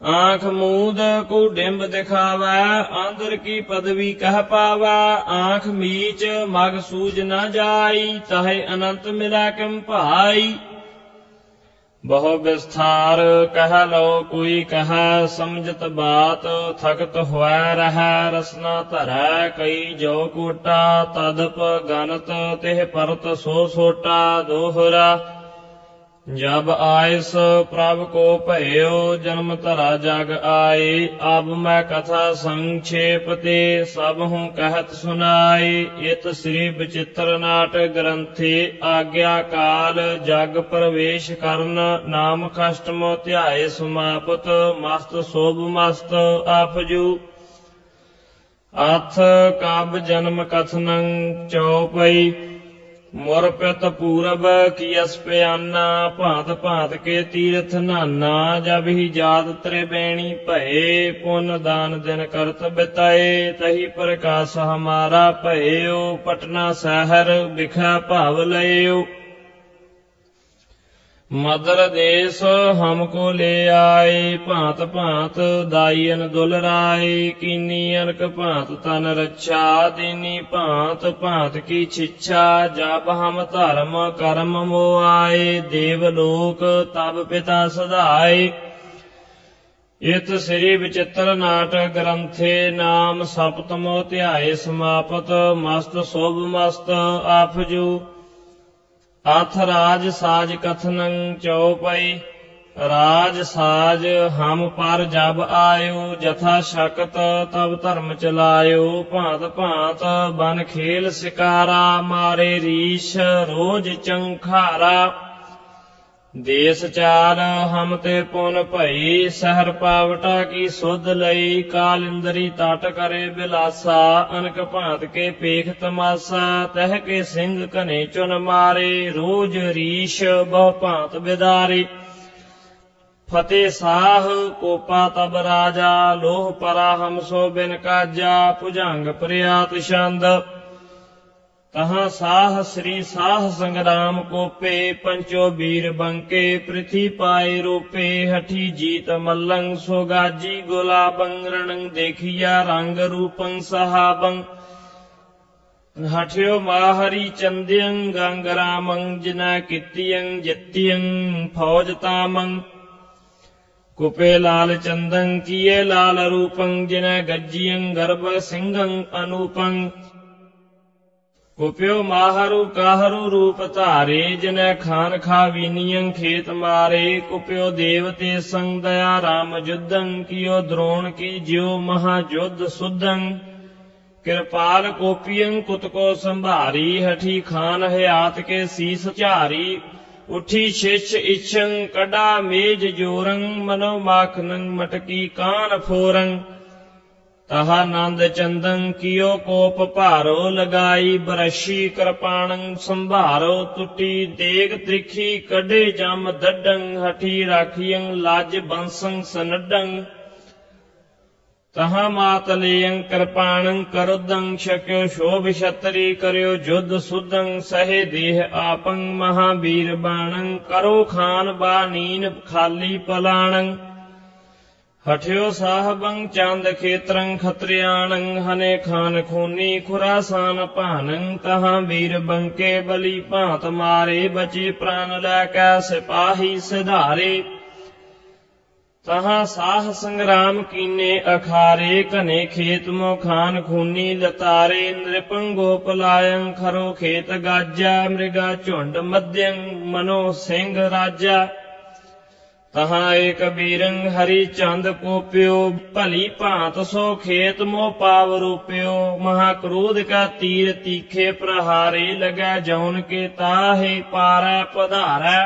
आंख मूंद को डिंब दिखावै, आंदर की पदवी कह पावै। आंख मीच मग सूझ न जाई, तहे अनंत मिला किम भाई। बहु विस्तार कह लो कोई कह, समझत बात थकत हुआ रह। रसना धरै कई जो कोटा, तदप गनत तिह परत सो सोटा। दोहरा जब आयस प्रभ को भयो, जन्म धरा जग आए। अब मैं कथा संक्षेप ते, सब हूँ कहत सुनाए। इत श्री विचित्र नाट ग्रंथे, आज्ञा काल जग प्रवेश करन। नाम कष्टम ध्याय समापत, मस्त शोभ मस्त आपजू। अथ कब जन्म कथनं चौपई मुर पित पूरब कियस प्याना। भांत भांत के तीर्थ नाना, जब ही जात त्रिवेणी भये। पुन दान दिन करत बिताए, तही प्रकाश हमारा भयो। पटना शहर बिखा भाव लयो, मदर देश हमको ले आए। भांत भांत दायन दुलराए, कीनी अनक भांत तन रक्षा। दीनी भांत भांत की छिच्छा, जब हम धर्म कर्म मोह आए। देवलोक तब पिता सधाए। इत श्री विचित्र नाट ग्रंथे, नाम सप्तमो ध्याय समापत। मस्त शुभ मस्त आपजू। अथ राज साज कथनं चौपई राज साज हम पर जब आयो। जथा शकत तब धर्म चलायो। भांत भांत बन खेल शिकारा, मारे रीश रोज चंखारा। देश चाल हम ते पुन भई, सहर पावटा की सुध लई। काल इंद्री तट करे बिलासा, अनक भांत के पेख तमासा। तह के सिंह घने चुन मारे, रोज रीश बहु भांत बिदारे। फतेह साह कोपा तब राजा, लोह परा हम सो बिन काजा। भुजंग प्रियात छंद तहाँ साह श्री साह संग्राम कोपे। पंचो वीर बंके पृथ्वी पाए रूपे। हठी जीत मल्लंग सोगाजी गुलाबं। रणंग देखिया रंग रूपं सहाबं। हठ्यो माहरी चंद्यं गंगरामं। जिना कित्यं जित्यं फौज तामं। कुपे लाल चंदं किए लाल रूपं। जिना गज्जियं गर्भ सिंहं अनूपं। कुप्यो माहरु काहरु रूप धारे। जिनै खान खावीनियं खेत मारे। कुप्यो देवते संग दया राम जुद्धं। कियो द्रोण की ज्यो महायुद्ध सुद्धं। कृपाल कोपियं कुत को संभारी। हठी खान हयात के शीस झारी। उठी शिष इच्छं कड़ा मेज जोरं। मनो माखनं मटकी कान फोरं। तहा नंद चंदन कियो कोप भारो। लगाई बरशी कृपाणं संभारो। टुटी देग त्रिखी कढ़े जम दड्डं। हठी राखियं लाज बंसं सनड्डं। तहाँ मातलेयं कृपाणं करुदं शक्यो शोभ क्षत्रि करो जुद्ध सुदं सहे देह आपं महावीर बाणं करो खान बानीन खाली पलाणं हठ्यो साहबं चांद खेत्रं खत्रियाणं हने खान खूनी खुरासान पानं तहाँ वीर बंके बलि भांत मारे बचे प्राण लैकै सिपाही सिधारे तहाँ साह संग्राम कीने अखारे घने खेत मो खान खूनी लतारे नृपं गोपलायं खरो खेत गाजा मृगा झुंड मध्यं मनो सिंह राजा तहाँ एक बीरं हरि चंद कोप्यो भली भांत सो खेत मो पाव रूप्यो महाक्रोध का तीर तीखे प्रहारे लगे जौन के ताहे पारै पधारै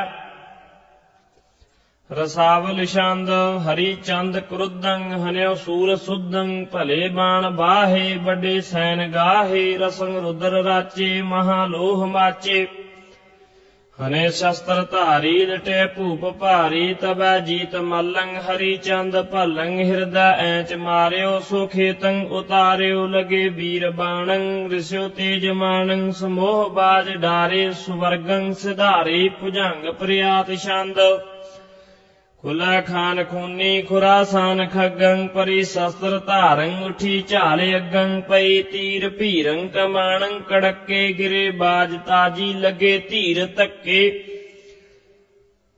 रसावल छंद हरि चंद क्रुद्धं हन्यो सूर सुद्धं भले बाण बाहे बड़े सैन गाहे रसंग रुद्र राचे महालोह माचे हने शस्त्र धारी लटे भूप भारी तबै जीत मल्लंग हरि चंद भलंग हृदय ऐंच मार्यो सो खेतं उतार्यो लगे वीर बाणं ऋष्यो तेज माणं समोह बाज डारे सुवर्गं सिधारे भुजंग प्रियात छंद खुला खान खूनी खुरासान खगं परि शस्त्र धारं उठी झाले अगं पई तीर भीरं कमाणं कड़के गिरे बाज ताजी लगे धीर धक्के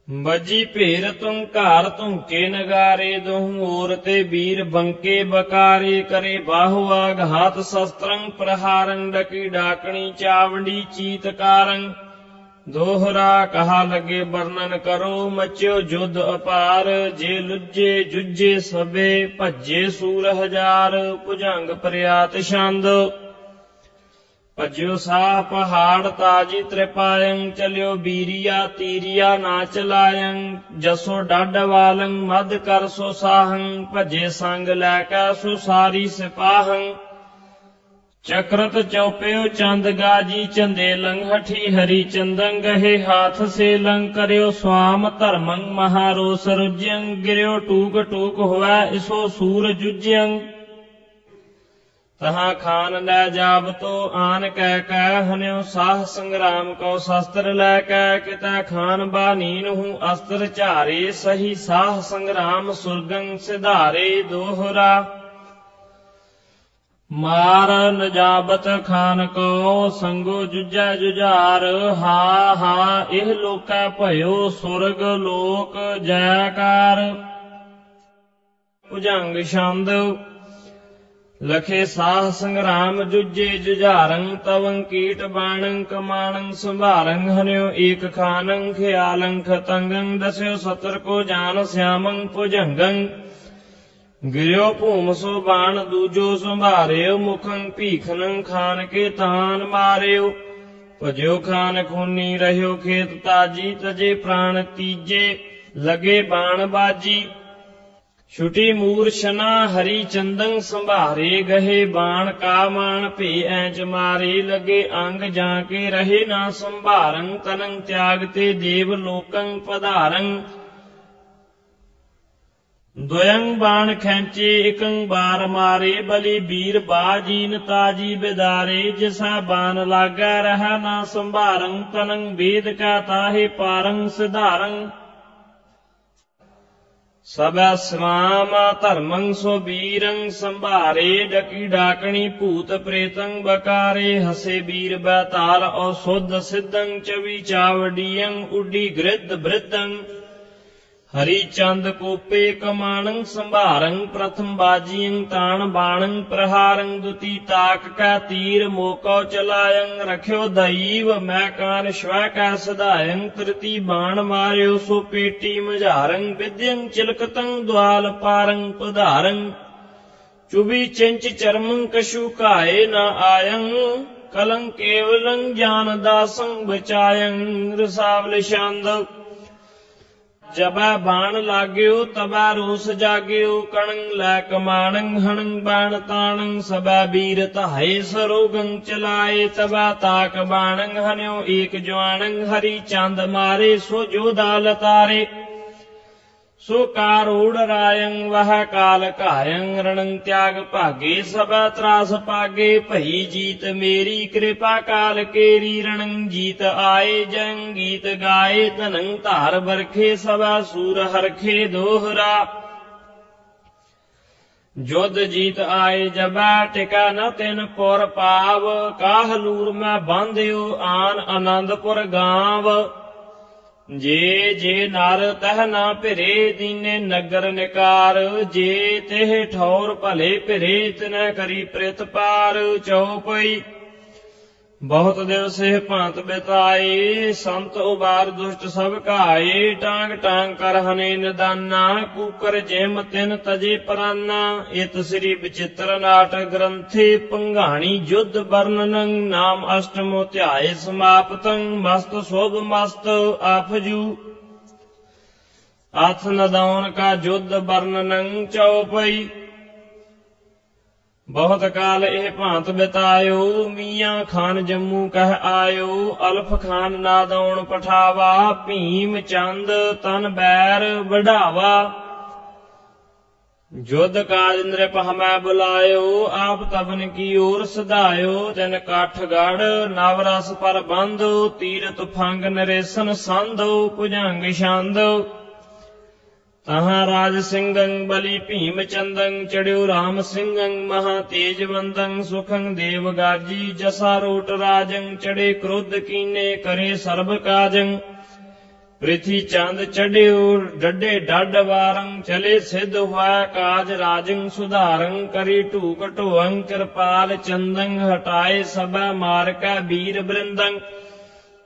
बजी भेर तुंकार तुंके नगारे दोहूं ओर ते वीर बंके बकारे करे बाहु आघात शस्त्रं प्रहारं डकी डाकणी चावड़ी चीतकारं दोहरा कहा लगे वर्णन करो मच्यो युद्ध अपार जे लुज्जे जुज्जे सबे भज्जे सूर हजार भुजंग प्रयात छंद भज्यो साह पहाड़ ताजी त्रिपायं चलियो बीरिया तीरिया ना चलायं जसो डाड वालं मद कर सो साहं भजे संग लैकै सो सारी सिपाहं चक्रत चौप्यो चंद गाजी चंदेलं हठी हरि चंदं गहे हाथ से लंग करो स्वाम धर्मं महारोस रुज्यं गिरो टूक टूक हुआ इसो सूर जुज्यं तहाँ खान लै जाब तो आन कह हन्यो साह संग्राम को शस्त्र लैकै कितै खान बानीन हूँ अस्त्र चारे सही साह संग्राम सुरगं सिधारे दोहरा मार नजाबत खान को संगो जुजा जुजार हा हा इह लोकै भयो सुरग लोक जयकार भुजंग छंद लखे साह संग्राम जुजे जुझारं तवं कीट बाणं कमाणं संभारं हन्यो एक खानं ख्यालं खतंगं दस्यो सतर को जान श्यामं भुजंगं गिरो भूम सो बाण दूजो संभार्यो मुखं भीखनं खान के तान मार्यो भज्यो खान खूनी रह्यो खेत ताजी तजे प्राण तीजे लगे बाण बाजी छुटी मूर्छना हरि चंदं संभारे गहे बाण का मान पे ऐंच मारे लगे अंग जाके रहे ना संभारं तनं त्यागते देव लोकं पधारं द्वयं बाण खेंचे एकं बार मारे बलि वीर बाजीन ताजी बिदारे जिसा बाण लागा रहा ना संभारं तनं वेद का ताहे पारं सिधारं सब स्वाम धर्मं सो वीरं संभारे डकी डाकणी भूत प्रेतं बकारे हसे वीर बैताल और शुद्ध सिद्धं चवि चावडियं उडी गृद्ध वृद्धं हरि चंद कोपे कमाणं संभारं प्रथम बाजियं ताण बाणं प्रहारं दुती ताक का तीर मोको चलायं रख्यो दैव मैं कान श्वै कै सदायं तृती बाण मार्यो सो पेटी मझारं विद्यं चिलकतं द्वाल पारं पधारं चुबी चिंच चर्मं कशु काये न आयं कलं केवलं ज्ञान दासं बचायं रसावल छंद जबै बाण लाग्यो तबै रोस जाग्यो कणं लै कमाणं हणं बाण ताणं सबै वीर तहाए सरोगं चलाए तबै ताक बाणं हन्यो एक ज्वाणं हरि चंद मारे सो जोधा लतारे सो कारूढ़ रायं वह काल कायं रणं त्याग भागे सब त्रास पागे भई जीत मेरी कृपा काल केरी रणं जीत आए जंग गीत गाए तनं धार बरखे सब सूर हरखे दोहरा जुद जीत आए जबै टिका न तिन पुर पाव काह लूर मैं बांध्यो आन आनंदपुर गांव जे जे नर तह ना भिरे दीने नगर निकार जे तेह ठौर भले भिरे तिनै करी प्रित पार चौपई बहुत दिवसे भांत बिताए संत उबार दुष्ट सब घाए टांग टांग कर हने निदाना कूकर जिम तिन तजे पराना इत श्री विचित्र नाटक ग्रंथे पंघाणी युद्ध वर्णनं नाम अष्टमो ध्याय समाप्तं मस्त शुभ मस्त आफजू अथ नदौन का युद्ध वर्णनं चौपई बहुत काल एह भांत बितायो मियाँ खान जम्मू कह आयो अल्फ खान नादौन पठावा भीम चंद तन बैर बढ़ावा युद्ध काज नृप हमै बुलायो आप तबन की ओर सदायो तिन काठगढ़ नवरस पर बंधो तीरथ फंग नरेसन संधो भुजंग छंदो तहाँ राज सिंगं बलि भीम चंदं चढ़्यो राम सिंगं महा तेजवंतं सुखं देव गाजी जसा रोट राजं चढ़े क्रोध कीने करे सर्व काजं पृथ्वी चंद चढ़्यो डड्डे डड वारं चले सिद्ध हुआ काज राजं सुधारं करी टूक ढोअं कृपाल चंदं हटाए सब मार का वीर वृंदं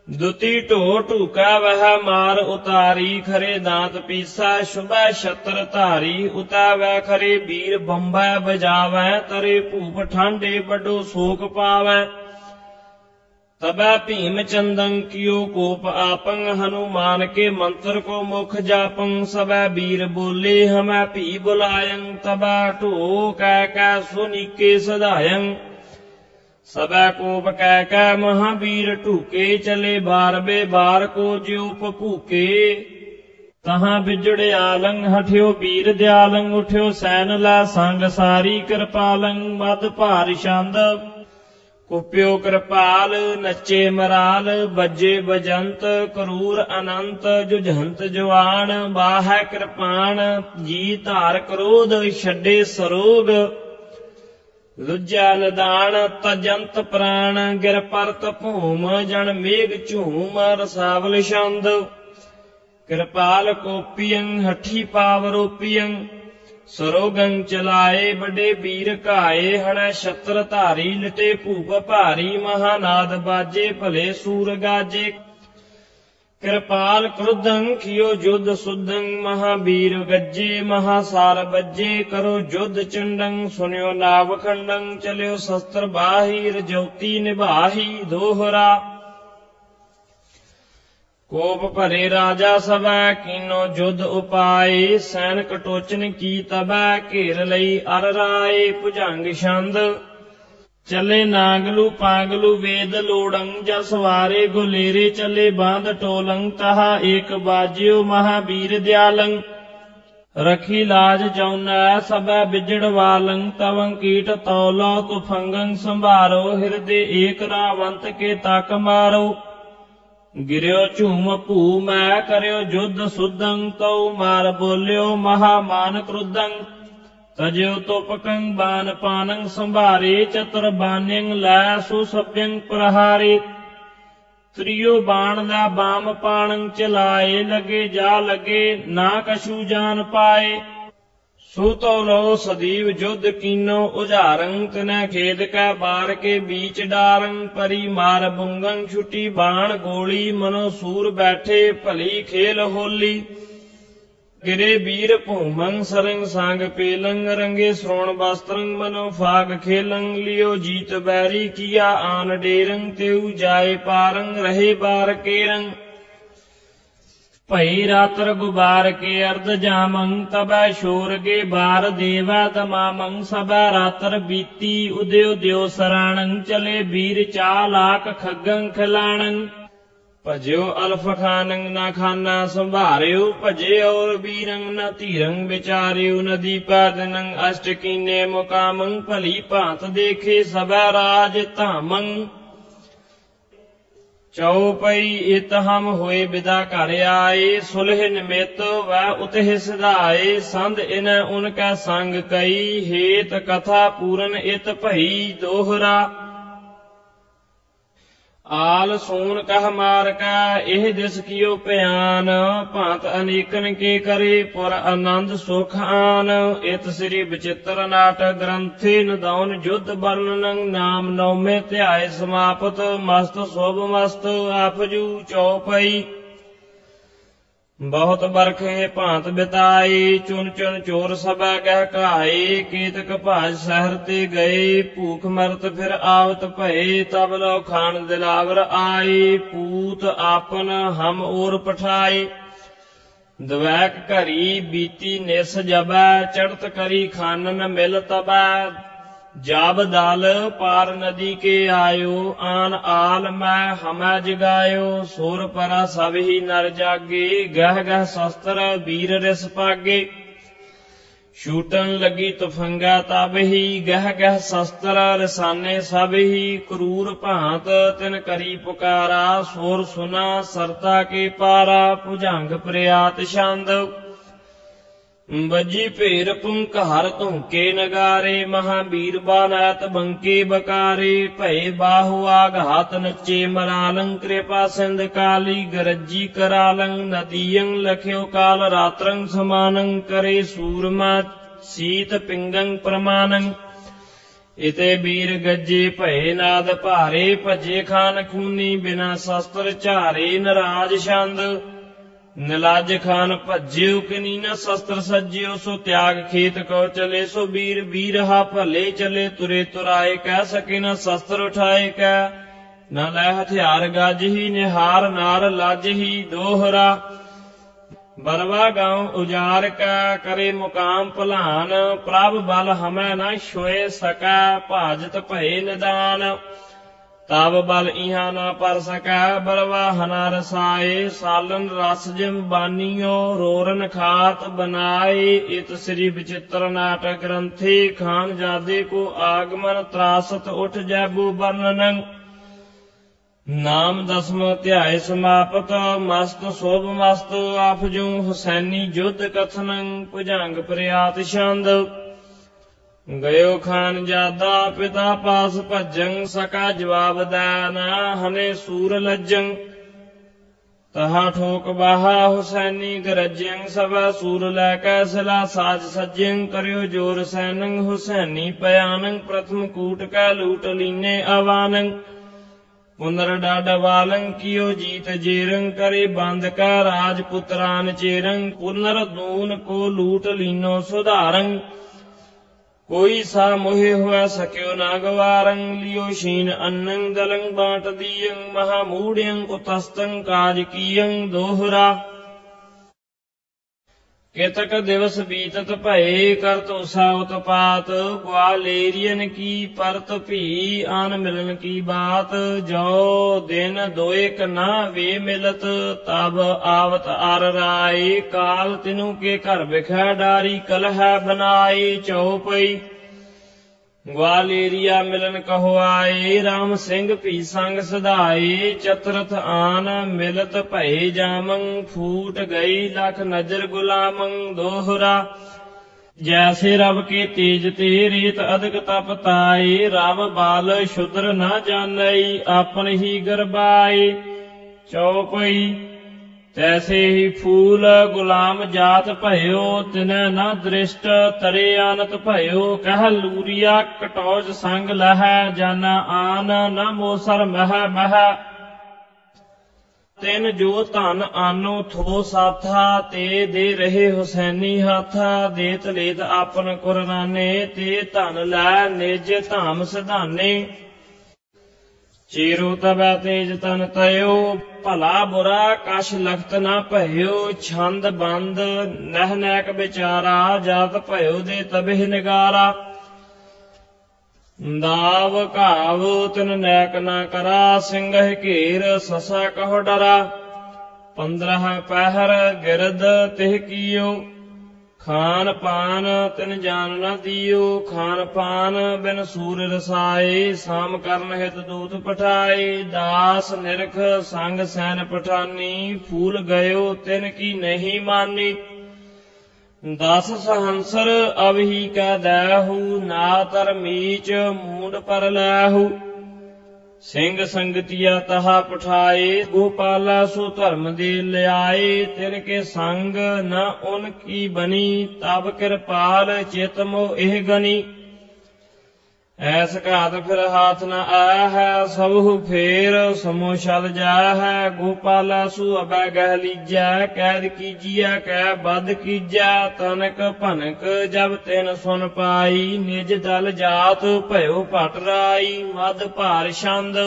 दुति ढो ढूका वह मार उतारी खरे दांत पीसा शुभा छत्र धारी उतावै खरे वीर बंबा बजावै तरे भूप ठांडे बड़ो शोक पावै तबै भीम चंदं कियो कोप आपं हनुमान के मंत्र को मुख जापं सबै वीर बोले हमै भी बुलायं तबै ढो कह सुनीके सदायं सबै कोप कह महावीर ढूके चले बार बे बार को ज्यो भूके तहाँ बिजड़े आलंग हठियो वीर दयालंग उठ्यो सैन लै संग सारी कृपालंग मद भार छंद कुप्यो कृपाल नचे मराल बजे बजंत करूर अनंत जुझंत जवान बाह कृपाण जी धार क्रोध छड्डे सरोग लुज्जा निदान तजंत प्राण गिर परत भूम जन मेघ झूम रसावल छंद कृपाल कोपियं हठी पावरोपियं सरोगं चलाए बड़े वीर घाए हड़ै छत्र धारी लिटे भूप भारी महानाद बाजे भले सूर गाजे कृपाल क्रुद्धं खियो युद्ध सुद्धं महावीर गज्जे महासार बज्जे करो युद्ध चंडं सुन्यो नाव खंडं चलियो शस्त्र बाहिर ज्योति निभाही दोहरा कोप भरे राजा सबै कीनो युद्ध उपाय सैन कटोचन की तबै घेर लई अर राय भुजंग छंद चले नागलू पागलू वेद लोड़ं जसवारे गुलेरे चले बांध टोलं तहा एक बाजियो महावीर दयालं रखी लाज जौना सबै बिजड़ वालं तवं कीट तौलो तुफंगं संभारो हृदय एक रावंत के ताक मारो गिरयो झूम भू मैं करयो युद्ध सुद्धं तौ मार बोलियो महामान क्रुद्धं तजो तोपकं बान पानं संभारे चतुर बान्यं लै सुसभ्यं प्रहारे त्रियो बाण लै बाम पाणं चलाए लगे जा लगे ना कछु जान पाए सुतो लो सदीव युद्ध कीनो उजारं तिनै खेद कै बार के बीच डारं परी मार बुंगं छुटी बाण गोली मनो सूर बैठे भली खेल होली गिरे वीर भूमं सरंग सांग पेलं रंगे श्रोण वस्त्रं मनो फाग खेलं लियो जीत बैरी किया आन डेरं तेऊ जाए पारंग रहे बार केरंग भई रात्र गुबार के अर्ध जामं तबै शोर गे बार देवा तमामं सबा रात्र बीती उदयो द्यो सराणं चले वीर चालाक खग्गं खिलाणं ਭਜਿਓ ਅਲਫ ਖਾਨੰ ਨਾ ਖਾਨਾ ਸੰਭਾਰਿਓ ਭਜੇ ਔਰ ਬੀਰੰ ਨਾ ਧੀਰੰ ਵਿਚਾਰਿਓ ਨਦੀ ਪੈਦਨੰ ਅਸ਼ਟ ਕੀਨੇ ਮੁਕਾਮੰ ਭਲੀ ਭਾਂਤ ਦੇਖੇ ਸਭੈ ਰਾਜ ਧਾਮੰ ਚਉਪਈ ਇਤ ਹਮ ਹੋਏ ਬਿਦਾ ਘਰ ਆਏ ਸੁਲਹ ਨਿਮਿਤ ਵੈ ਉਤਹਿ ਸਿਧਾਏ ਸੰਧ ਇਨ ਉਨ ਕੈ ਸੰਗ ਕਈ ਹੇਤ ਕਥਾ ਪੂਰਨ ਇਤ ਭਈ ਦੋਹਰਾ ਆਲ ਸੋਨ ਕਹ ਮਾਰ ਕੈ ਇਹ ਦਿਸ ਕੀਓ ਭਿਆਨ ਭਾਂਤ ਅਨੇਕਨ ਕੇ ਕਰੇ ਪੁਰ ਆਨੰਦ ਸੁਖ ਆਨ ਇਤ ਸ੍ਰੀ ਬਚਿੱਤਰ ਨਾਟਕ ਗ੍ਰੰਥੀ ਨਦੌਨ ਜੁਧ ਵਰਣਨ ਨਾਮ ਨੌਮੇ ਧਿਆਏ ਸਮਾਪਤ ਮਸਤ ਸ਼ੁਭ ਮਸਤ ਆਪਜੂ ਚਉਪਈ ਬਹੁਤ ਬਰਖੇ ਭਾਂਤ ਬਿਤਾਏ ਚੁਨ ਚੁਨ ਚੋਰ ਸਭਾ ਕਹਿ ਕਾਏ ਕੀਤਕ ਭਾਜ ਸ਼ਹਿਰ ਤੇ ਗਏ ਭੂਖ ਮਰਤ ਫਿਰ ਆਵਤ ਭਏ ਤਬ ਲੋ ਖਾਨ ਦਿਲਾਵਰ ਆਏ ਪੂਤ ਆਪਨ ਹਮ ਔਰ ਪਠਾਏ ਦਵੈਕ ਘਰੀ ਬੀਤੀ ਨਿਸ ਜਬੈ ਚੜਤ ਕਰੀ ਖਾਨਨ ਮਿਲ ਤਬੈ ਜਬ ਦਲ ਪਾਰ ਨਦੀ ਕੇ ਆਇਓ ਆਨ ਆਲ ਮੈਂ ਹਮੈ ਜਗਾਇਓ ਸੁਰ ਪਰਾ ਸਭ ਹੀ ਨਰ ਜਾਗੇ ਗਹਿ ਗਹਿ ਸ਼ਸਤਰ ਵੀਰ ਰਿਸ ਪਾਗੇ ਛੂਟਣ ਲੱਗੀ ਤੁਫੰਗਾ ਤਬ ਹੀ ਗਹਿ ਗਹਿ ਸ਼ਸਤਰ ਰਸਾਨੇ ਸਭ ਹੀ ਕਰੂਰ ਭਾਂਤ ਤਿਨ ਕਰੀ ਪੁਕਾਰਾ ਸੁਰ ਸੁਨਾ ਸਰਤਾ ਕੇ ਪਾਰਾ ਭੁਜੰਗ ਪ੍ਰਿਆਤ ਛੰਦ ਬੱਜੀ ਭੇਰ ਪੁੰਕ ਹਰ ਧੌਕੇ ਨਗਾਰੇ ਮਹਾਬੀਰ ਬਾਨੈਤ ਬੰਕੇ ਬਕਾਰੇ ਭਏ ਬਾਹੂ ਆਘਾਤ ਨੱਚੇ ਮਰਾਲੰ ਕਿਰਪਾ ਸਿੰਧ ਕਾਲੀ ਗਰਜੀ ਕਰਾਲੰ ਨਦੀਯੰ ਲਖਿਓ ਕਾਲ ਰਾਤਰੰ ਸਮਾਨੰ ਕਰੇ ਸੂਰਮਾ ਸੀਤ ਪਿੰਗੰ ਪ੍ਰਮਾਨੰ ਇਤੇ ਵੀਰ ਗੱਜੇ ਭਏ ਨਾਦ ਭਾਰੇ ਭਜੇ ਖਾਨ ਖੂਨੀ ਬਿਨਾ ਸ਼ਸਤਰ ਝਾਰੇ ਨਰਾਜ ਛੰਦ ਨਿਲਾਜ ਖਾਨ ਭਜਿਓ ਕਿਨੀ ਨ ਸ਼ਸਤਰ ਸਜਿਓ ਸੋ ਤਿਆਗ ਖੇਤ ਕੋ ਚਲੇ ਸੋ ਵੀਰ ਵੀਰਹਾ ਭਲੇ ਚਲੇ ਤੁਰੇ ਤੁਰਾਏ ਕਹਿ ਸਕੇ ਨ ਸ਼ਸਤਰ ਉਠਾਏ ਕਹਿ ਨ ਲੈ ਹਥਿਆਰ ਗੱਜਹੀ ਨਿਹਾਰ ਨਾਰ ਲਾਜਹੀ ਦੋਹਰਾ ਬਰਵਾ ਗਾਉ ਉਜਾਰ ਕਾ ਕਰੇ ਮੁਕਾਮ ਭਲਾਨ ਪ੍ਰਭ ਬਲ ਹਮੈ ਨ ਛੋਏ ਸਕੈ ਭਾਜਤ ਭਏ ਨਿਦਾਨ ਤਬ ਬਲ ਇਹਾਂ ਨਾ ਪਰ ਸਕੈ ਬਰਵਾਹਨਾ ਰਸਾਏ ਸਾਲਨ ਰਸ ਜਿਮ ਬਾਨੀਓ ਰੋਰਨ ਖਾਤ ਬਨਾਏ ਇਤ ਸ੍ਰੀ ਬਚਿੱਤਰ ਨਾਟਕ ਗ੍ਰੰਥੀ ਖਾਨ ਜਾਦੇ ਕੋ ਆਗਮਨ ਤਰਾਸਤ ਉਠ ਜੈਬੂ ਵਰਣਨ ਨਾਮ ਦਸਮ ਧਿਆਏ ਸਮਾਪਤ ਮਸਤ ਸ਼ੋਭ ਮਸਤ ਆਪਜੂ ਹੁਸੈਨੀ ਜੁਧ ਕਥਨੰ ਭੁਜੰਗ ਪ੍ਰਿਆਤ ਛੰਦ ਗਇਓ ਖਾਨ ਜਾਦਾ ਪਿਤਾ ਪਾਸ ਭਜੰ ਸਕਾ ਜਵਾਬ ਦੈ ਨਾ ਹਨੇ ਸੂਰ ਲੱਜੰ ਤਹਾ ਠੋਕ ਬਾਹਾ ਹੁਸੈਨੀ ਗਰਜੰ ਸਭਾ ਸੂਰ ਲੈ ਕੈ ਸਿਲਾ ਸਾਜ ਸਜੰ ਕਰਿਓ ਜੋਰ ਸੈਨੰ ਹੁਸੈਨੀ ਪਿਆਨੰ ਪ੍ਰਥਮ ਕੂਟ ਕੈ ਲੂਟ ਲੀਨੇ ਆਵਾਨੰ ਪੁਨਰ ਡਾਡ ਵਾਲੰ ਕੀਓ ਜੀਤ ਜੇਰੰ ਕਰੇ ਬੰਦ ਕੈ ਰਾਜ ਪੁੱਤਰਾਨ ਚੇਰੰ ਪੁਨਰ ਦੂਨ ਕੋ ਲੂਟ ਲੀਨੋ ਸੁਧਾਰੰ ਕੋਈ ਸਾ ਮੋਹਿ ਹੋਇ ਸਕਿਓ ਨਾ ਗਵਾਰੰ ਲਿਓ ਸ਼ੀਨ ਅੰਨੰ ਦਲੰ ਬਾਟ ਦੀਯੰ ਮਹਾ ਮੂੜਿਯੰ ਉਤਸਤੰ ਕਾਜ ਕੀਯੰ ਦੋਹਰਾ केतक दिवस बीतत भये कर तोसा उत्पात ग्वालेरियन की परत भी आन मिलन की बात जो दिन दोएक ना वे मिलत तब आवत आर राय काल तिनु के घर बिखै डारी कलह बनाए चौपई ग्वालेरिया मिलन कहो आए राम सिंह भी संग सदाए चतुरथ आन मिलत भये जामं फूट गई लख नजर गुलामं दोहरा जैसे रब के तेज ते रेत अधिक तपताए रब बाल शुद्र न जानई अपन ही गरबाए चौपई तैसे ही फूल गुलाम जात भयो तिनै न दृष्ट तरे आनत भयो कह लूरिया कटौज संग लह जन आन न मोसर मह मह तिन जो धन आनो थो साथा ते दे रहे हुसैनी हाथा देत लेत आपन कुरनाने ते धन लै निज धाम सिधाने चेरो तबै तेज तन तयो भला बुरा कछ लखत न भयो छंद बंद नह नैक विचारा जात भयो दे तबिह निगारा दाव घाव तिन नैक न करा, सिंह घेर ससा कहो डरा। 15 पहर गिरद तिह कियो, खान पान तिन जान न दियो। खान पान बिन सूर रसाए, साम करन हित दूत पठाए। दास निरख संग सैन पठानी, फूल गयो तिन की नहीं मानी। 10 सहंसर अवही कै दैहु, ना तर मीच मूंड पर लैहु। सिंह संगतिया तहा पठाए, गोपाला सो धर्म दे लियाए। तिनके संग न उनकी बनी, तब कृपाल चित मोह एह गनी। ऐस घात फिर हाथ न आया है, सबहु फेर समो छल जाया है। गोपाला सु अबै गह लीजै, कैद कीजिया कै बद कीजै। तनक भनक जब तिन सुन पाई, निज दल जात भयो भट राई। मद भार छंद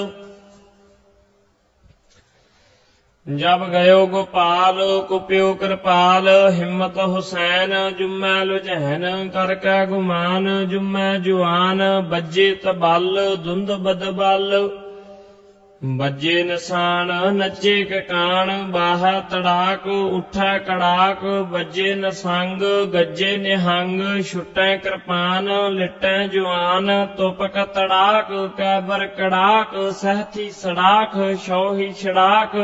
जब गयो गोपाल, कुप्यो कृपाल। हिम्मत हुसैन जुम्मै लुझैन, करकै गुमान जुम्मै जुआन। बज्जे तबल धुंद बदबल, बज्जे निशान नचे ककान। बाहा तड़ाक उठै कड़ाक, बज्जे नसंग गज्जे निहंग। छुटै कृपान लिटै जुआन, तुपक तड़ाक कैबर कड़ाक। सहथी सड़ाक शौही छड़ाक,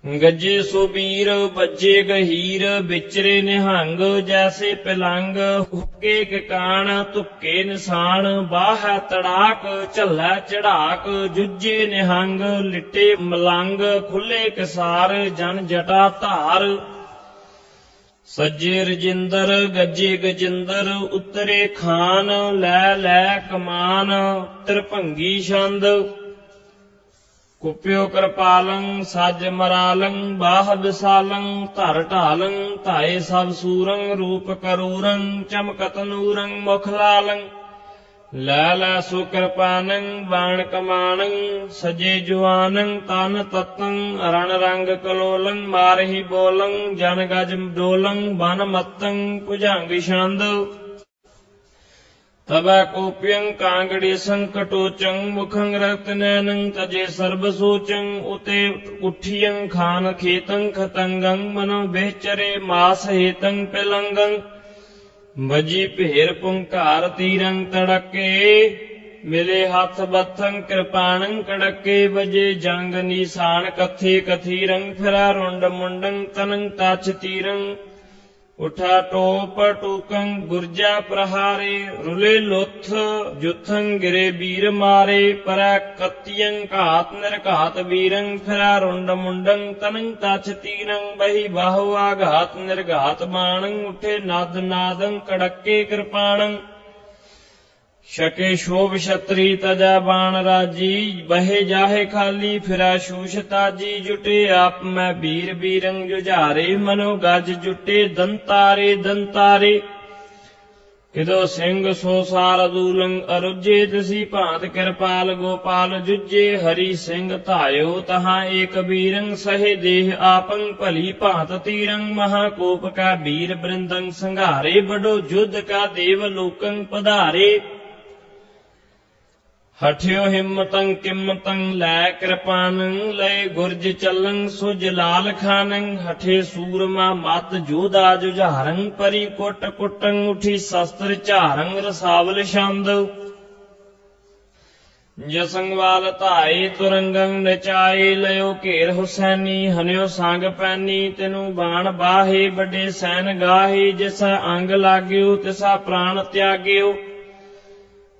गज्जे सुबीर बज्जे गहीर। बिचरे निहंग जैसे पिलंग, हुक्के ककान तुक्के निशान। बाह तड़ाक झल्लै चढ़ाक, जुज्जे निहंग लिटे मलंग। खुले कसार जन जटा धार, सज्जे रजिंदर गज्जे गजिंदर। उतरे खान लै लै कमान, त्रिभंगी छंद। कुप्यो कृपालं सज मरालं, बाह विशालं धर ढालं। धाए सब सूरं रूप करूरं, चमकत नूरं मुख लालं। लै लै सुकृपानं बाण कमानं, सजे जुआनं तन तत्तं। रण रंग कलोलं मारहि बोलं, जन गज डोलं बन मत्तं। भुजंग छंद तबै कोप्यं कांगड़ी संकटोचं। मुखं रक्त नैनं तजे सर्व सोचं। उते उठियं खान खेतं खतंगं, मनो बेचरे मास हेतं पिलंगं। बजी भेर पुंकार तीरं तड़के, मिले हाथ बथं कृपाणं कड़के। बजे जंग निशान कथे कथीरं, फिरा रुंड मुंडं तनं तछ तीरं। उठा टोप टूकं गुर्जा प्रहारे, रुले लुथ जुथं गिरे वीर मारे। परै कतियं घात निर्घात वीरं, फिरा रुंड मुंडं तनं तछ तीरं। बही बाहु आघात निर्घात बाणं, उठे नाद नादं कड़के कृपाणं। शके शोभ छत्री तजा बाण राजी, बहे जाहे खाली फिरा शूष ताजी। जुटे आप मैं वीर बीरंग जुझारे, मनो गज जुटे दंतारे दंतारे। किदो सिंह सो सार दूलं अरुजे, तिसी भांत कृपाल गोपाल जुजे। हरि सिंह धायो तहां एक वीरंग, सहे देह आपं भली भांत तीरंग। महाकोप का वीर बृंदं संघारे, बड़ो युद्ध का देव लोकं पधारे। हठियो हिम्मतं किम्मतं लै कृपानं, लय गुर्ज चलं सुज लाल खानं। हठे सूरमा मत जोधा जुझारं, परी कुट कुटं उठी शस्त्र झारं। रसावल छंद जसंगवाल धाए तुरंगं नचाए। लयो घेर हुसैनी हन्यो सांग पैनी, तिनु बाण बाहे बड़े सैन गाहे। जिसा अंग लाग्यो तिसा प्राण त्याग्यो,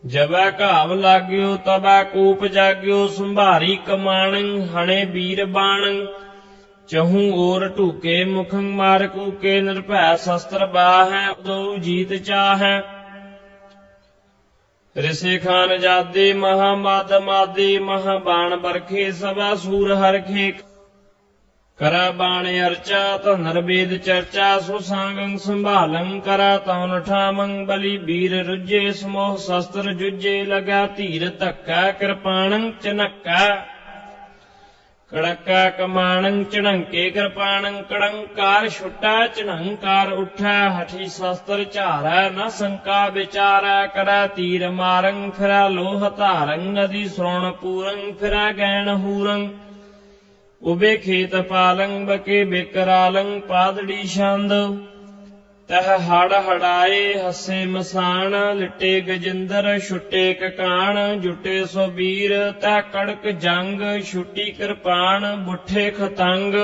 जबै घाव लाग्यो तबै कूप जाग्यो। संभारी कमाणं हणे वीर बाणं, चहूं ओर ढूके मुखं मार कूके। निर्भय शस्त्र बाहै दो जीत चाहै, ऋषि खान जादे महामाद मादे। महाबाण बरखे सबा सूर हरखे, करा बाण अर्चा धनर वेद चर्चा। सुसांगं संभालं करा तौन ठामं, बलि वीर रुजे समोह शस्त्र जुजे। लगा धीर धक्का कृपाणं चनक्का, कड़का कमाणं चढ़ंके कृपाणं कड़ंकार छुट्टा चढ़ंकार उठै हठी शस्त्र झारै न शंका विचारै करै तीर मारं फिरै लोह धारं नदी श्रोण पूरं फिरै गैन हूरं उबे खेत पालं बके बिकरालं पादड़ी छंद तह हड़ हड़ाए हसे मसान लिटे गजिंदर छुटे ककान जुटे सो वीर तह कड़क जंग छुटी कृपान बुठे खतंग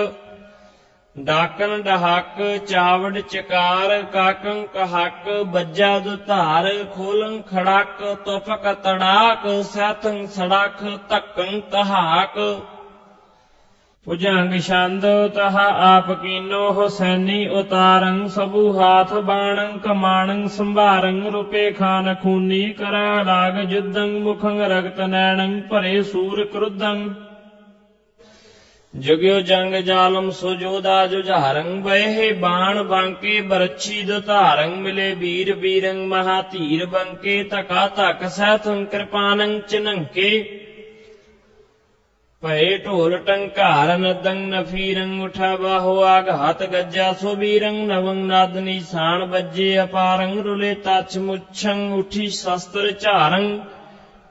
डाकन डहाक चावड़ चकार काकं कहक बज्जा दुधार खोलं खड़ाक तोपक तड़ाक सैथं सड़ाक तकं तहाक भुजंग छंद तहा आप कीनो हुसैनी उतारं सबू हाथ बाणं कमाणं संभारं रुपे खान खूनी करै लाग युद्धं मुखं रक्त नैणं भरे सूर क्रुद्धं जुग्यो जंग जालम सुजोदा जुझारं बहे बाण बांके बरछी दुधारं मिले वीर वीरं महातीर बंके तका तक सैथं कृपानं चिन्हंके भय ढोल टंकार नदं नफीरं उठा बाहो आघात गज्जा सुबीरं नवं नाद निशान बज्जे अपारं रुले तछ मुच्छं उठी शस्त्र चारं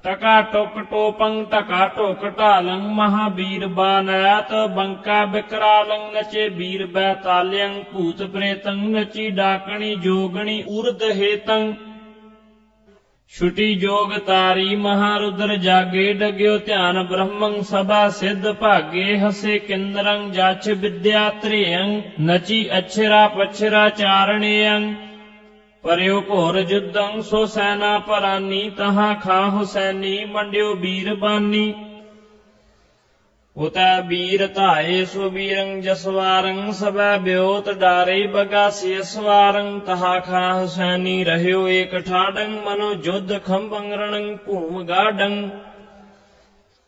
टका टोक टोपं टका टोक टालं महावीर बानैत बंका बिकरालं नचे वीर बैताल्यं भूत प्रेतं नची डाकणी जोगणी उर्द हेतं छुटी जोग तारी महारुद्र जागे डग्यो ध्यान ब्रह्मं सभा सिद्ध भागे हसे किन्नरं जाच विद्या त्रेयं नची अक्षरा पक्षरा चारणेयं परयो घोर युद्धं सो सैना परानी तहां खा हुसैनी मंड्यो वीर बानी उतै वीर धाये सुबीरं जसवारं सबै ब्योत डारे बगासी सवारं तहा खा हुसैनी रह्यो एक ठाडं मनो युद्ध खंभं रणं भूम गाडं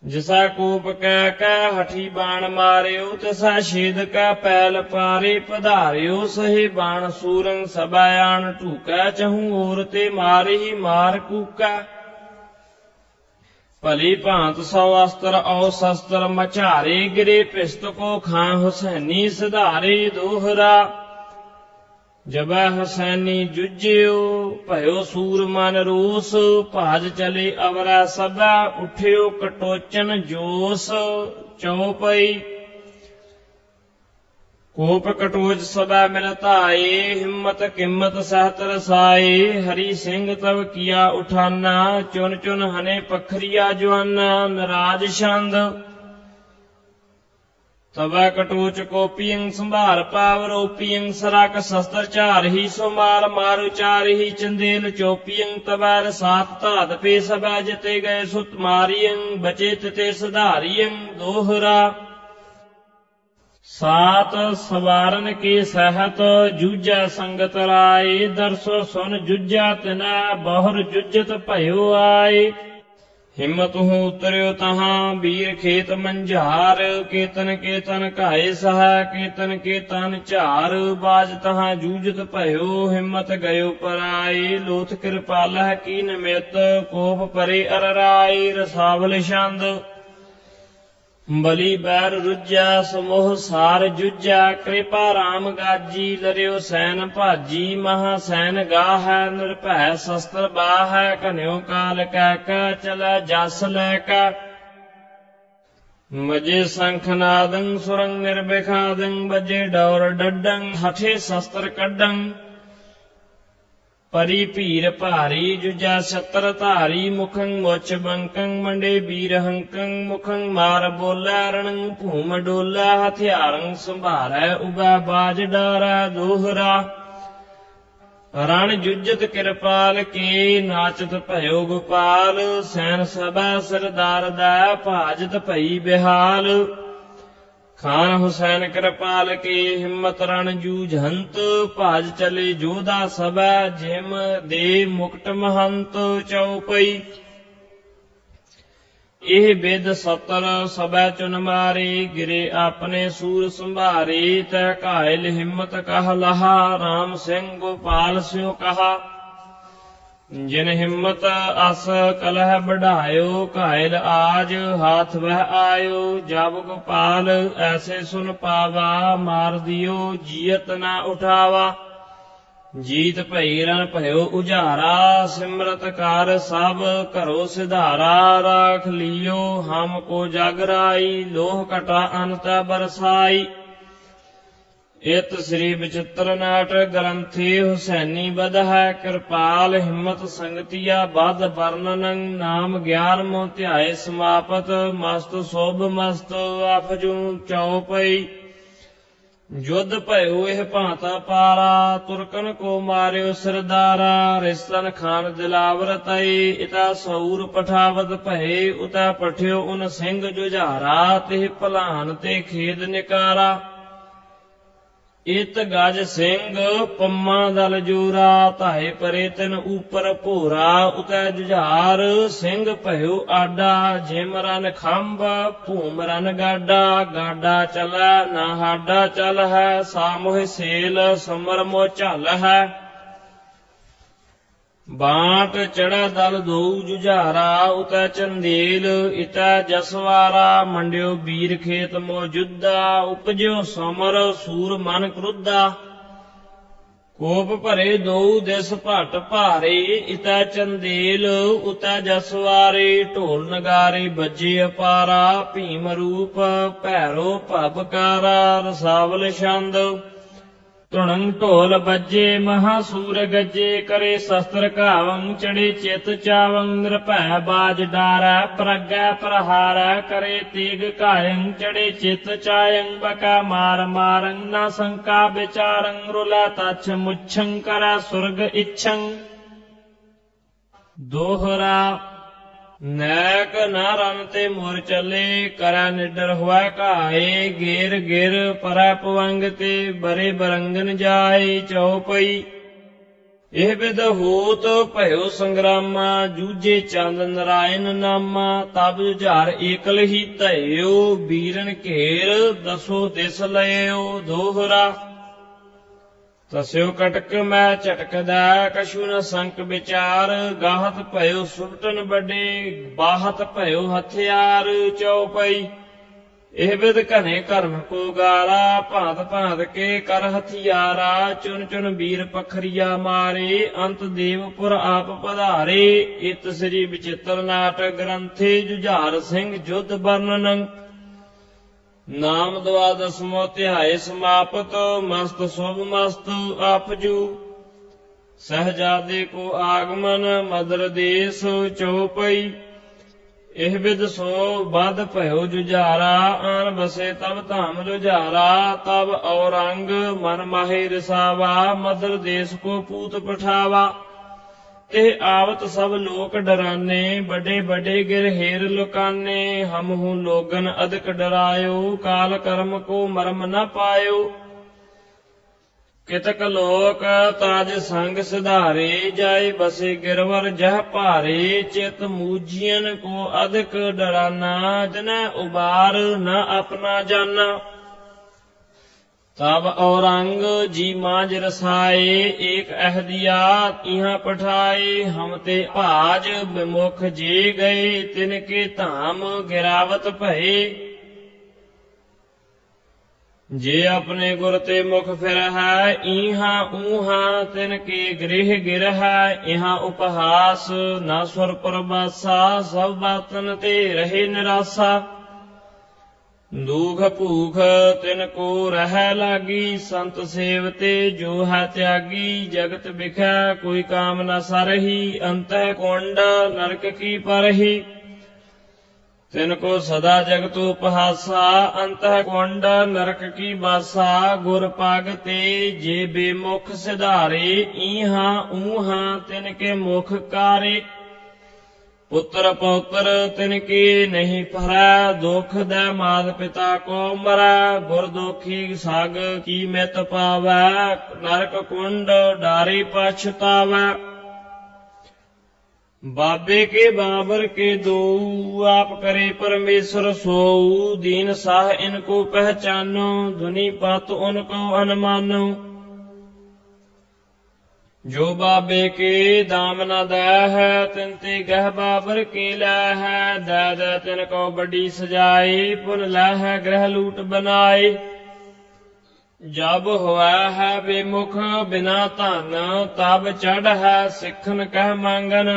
जिसा कोप कै हठी बाण मारियो तिसा छेद कै पैल पारे पधारियो सहे बाण सूरं सबयान ढूकै चहूं ओर ते मारे ही मार कूकै भली भांत सौ अस्त्र औ शस्त्र मचारे गिरे पिस्त को खां हुसैनी सिधारे दोहरा जबै हुसैनी जुझ्यो भयो सूर मन रोस भाज चले अवरा सबा उठ्यो कटोचन जोश चौपई कोप कटोच सदा मिलताए हिम्मत किम्मत सहत रसाए हरि सिंह तब किया उठाना चुन चुन हने पखरिया जवाना नाराज छंद तब कटोच कोपियं संभार पावरोपियं सराक शस्त्र चार ही सुमार मारु चार ही चंदेल चौपियं तबैर सात धात पे सब जते गए सुत मारियं बचे ते सधारियं दोहरा सात सवारन के सहत जूझा संगत राय दरसो सुन जूझा तना बहुर जुझत भयो आए हिम्मत हो उतर्यो तहां वीर खेत मंझार केतन केतन घाये सह केतन केतन झार बाज तहां जूझत भयो हिम्मत गयो पराए लोथ कृपालह की निमित कोप परे अरराय रसावल छंद बलि बैर रुज्जा समोह सार जुज्जा कृपा राम गाजी लरियो सैन भाजी महासैन गाह निरभै शस्त्र बाह कन्यो काल कै चलै जस लैकै मजे शंखनादं सुरंग निर्विखादं बजे डौर डड्डं हठे शस्त्र कड्डं परी भीर भारी जुजा छत्र धारी मुखं मुच बंकं मंडे वीर हंकं मुखं मार बोलै रणं भूम डोलै हथियारं संभारै उबै बाज डारै दोहरा रण जुझत कृपाल के नाचत भयो गोपाल सैन सभै सरदार दै भाजत भई बिहाल खान हुसैन कृपाल के हिम्मत रण जूझंत भाज चले जोधा सबै जिम दे मुकुट महंत चौपई एह बिद सतर सबै चुन मारे गिरे अपने सूर संभारे तै घायल हिम्मत कह लहा राम सिंह गोपाल स्यो कहा जिन हिम्मत अस कलह बढ़ायो, घायल आज हाथ वह आयो। जब गोपाल ऐसे सुन पावा, मार दियो जियत न उठावा। जीत भई रण भयो उजारा, सिमरत कार सब करो सिधारा। राख लियो हमको जागराई, लोह कटा अनत बरसाई। इत श्री विचित्र नाट ग्रंथि हुसैनी बद है। कृपाल हिम्मत संगतिया बद वर्णन, नाम ज्ञान मोह ध्याय समापत। मस्त शोभ मस्त अफजू चौपई, युद्ध भयो एह भांता पारा। तुरकन को मार्यो सिरदारा, रिस्तन खान दिलावर तई। इता सऊर पठावत भये, उता पठ्यो उन सिंह जुझारा। तिह भलान ते खेद निकारा, इत गज सिंह पम्मा दल जूरा। धाए परे तिन ऊपर भोरा, उतै जुझार सिंह भयो आडा। जिम रन खंभ भूम रन गाडा, गाडा चलै ना हाडा चल है। सामोह सेल समर मोह झल है, बांट चढ़ा दल दो जुझारा। उतै चंदेल इतै जसवारा, मंड्यो बीर खेत मौजूदा। उपज्यो समर सूर मन क्रुद्धा, कोप भरे दो दिस भट भारे। इतै चंदेल उतै जसवारे, ढोल नगारे बजे अपारा। भीम रूप भैरो भबकारा, रसावल छंद ਧੁਣੰ ਢੋਲ ਬੱਜੇ। ਮਹਾਸੂਰ ਗੱਜੇ करे शस्त्र घावं। चढ़े चित चावं ਨਿਰਭੈ ਬਾਜ ਡਾਰੈ। ਪ੍ਰਗੈ ਪ੍ਰਹਾਰੈ करे तेग घायं। चढ़े चित चायं बका मार मारं। न शंका विचारं रुला तच्छ मुच्छं। करੈ सुरग इच्छं। दोहरा नैक न रन ते मुर चले, करै निडर हुआ घाए। घेर गिर परै पवंग ते, बरे बरंगन जाए। चौपई एह विद होत भयो संग्रामा। जूझे चंद नारायण नामा। तब जुझार एकल ही धयो, बीरन घेर दसो दिस लयो। दोहरा तस्यो कटक मैं झटकदा, कछु न संक विचार। गाहत भयो सुरटन बड़े, बाहत भयो हथियार। चौपई एह विद घने कर्म को गारा। भांत भांत के कर हथियारा। चुन चुन वीर पखरिया मारे, अंत देवपुर आप पधारे। इत श्री विचित्र नाट ग्रंथि जुझार सिंह युद्ध वर्णन। नाम द्वादसमो ध्याय समापत। मस्त शुभ मस्त अफजू, सहजादे को आगमन मदर देश। चौपई एह विद सो बद भयो जुझारा। आन बसे तब धाम जुझारा। तब औरंग मन माहे रिसावा। मदर देश को पूत पठावा। ते आवत सब लोक डराने, बड़े बड़े गिर हेर लुकाने। हम हूँ लोगन अधिक डरायो, काल कर्म को मर्म न पायो। कितक लोक ताज संग सिधारे, जाय बसे गिरवर जह भारे। चित मूजियन को अधिक डराना, जिन्हें उबार न अपना जाना। तब औरंग जी मांज रसाए, एक अहदिया इहाँ पठाए। हम ते भाज विमुख जे गए, तिनके धाम गिरावत भये। जे अपने गुर ते मुख फिर है, इहाँ ऊहाँ तिनके गृह गिर है। इहाँ उपहास न सुर प्रवासा, सब बातन ते रहे निराशा। दुख भूख तिनको रह लागी, संत सेवते जो है त्यागी। जगत बिखै कोई काम न सरही, अंतः कुंड नरक की परही। तिनको सदा जगत उपहासा, अंतः कुंड नरक की बासा। गुर पाग ते जे बेमुख सिधारे, इहाँ ऊहाँ तिनके मुख कारे। पुत्र पौत्र तिनके नहीं फरै, दुख दै मात पिता को मरै। गुर दोखी साग की मित पावै, नरक कुंड डारे पछतावै। बाबे के बाबर के दो, आप करे परमेश्वर सोऊ। दीन साह इनको पहचानो, धुनी पत उनको अनुमानो। जो बाबे के दाम न दै है तिन ते गह बाबर के लै है। दै दै तिन को बड़ी सजाए पुन लै है ग्रह लूट बनाए। जब हुआ है बेमुख बिना धन तब चढ़ है सिखन कह मांगन।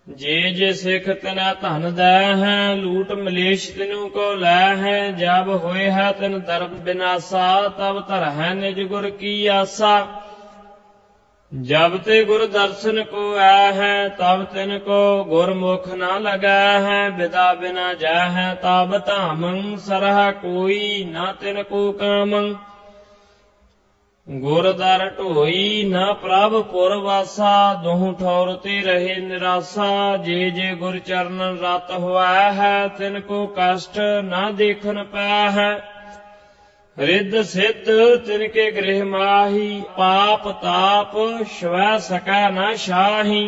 जे जे सिख तना धन दै है लूट मलेश तिनु को लै है। जब होए है तिन दर्प बिनासा तब धर है निज गुर की आसा। जब ते गुर दर्शन को आ है तब तिन को गुरमुख न लगा है। विदा बिना जा है तब धामं सरह कोई न तिन को कामं। गुर दर ढोई न प्रभ पुर वासा दोहु ठौर ते रहे निराशा। जे जे गुर चरणन रत हुआ है तिन को कष्ट न देखन पा है। रिद्ध सिद्ध तिनके गृह माही पाप ताप श्वह सकै न शाही।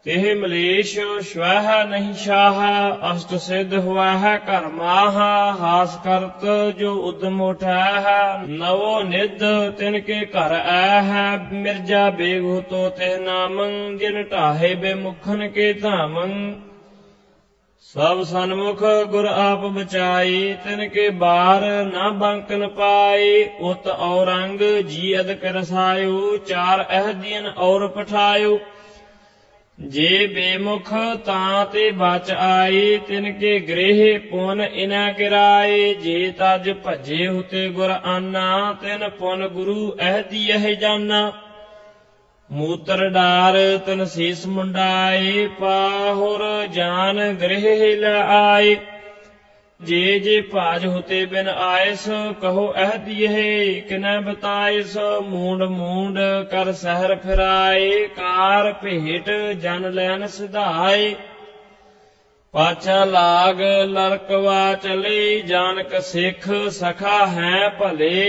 तेह मलेश श्वह नहीं शाह अष्ट सिद्ध हुआ है कर माहा। हास करत जो उद्यम उठा है नवो निध तिनके घर आ है। मिर्जा बेगु तो तेह नामं जिन ढाहे बेमुखन के धामं। सब सन्मुख गुर आप बचाई तिनके बार न बंकन पाए। उत औरंग जी अदक रसायो चार अहदियन और पठायो। जे बेमुख तां ते बच आए तिनके गृह पुन इना गिराए। जे तज भजे हुते गुर आना तिन पुन गुरु अहदी यह जाना। मूत्र डार तिन सीस मुंडाए पाहुर जान गृह लै आए। जे जे भाज हुते बिन आयस कहो अहद यह किनै बताइस। मूंड मूंड कर सहर फिराए कार भेट जन लैन सिधाए। पाछा लाग लड़कवा चले जानक सिख सखा है भले।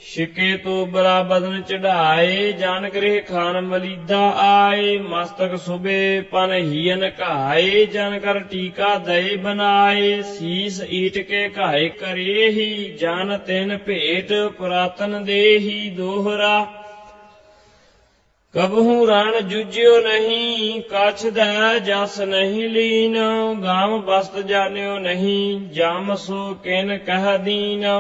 शिके तो बरा बदन चढ़ाए जान गृह खान मलीदा आए। मस्तक सुबे पन हियन घाए जन कर टीका दय बनाए। शीस ईट के घाए करे ही जन तिन भेट पुरातन दे ही दोहरा। कबहू रण जूझ्यो नहीं कछ दै जस नहीं लीन। गाम बस्त जान्यो नहीं जाम सो किन कह दीन।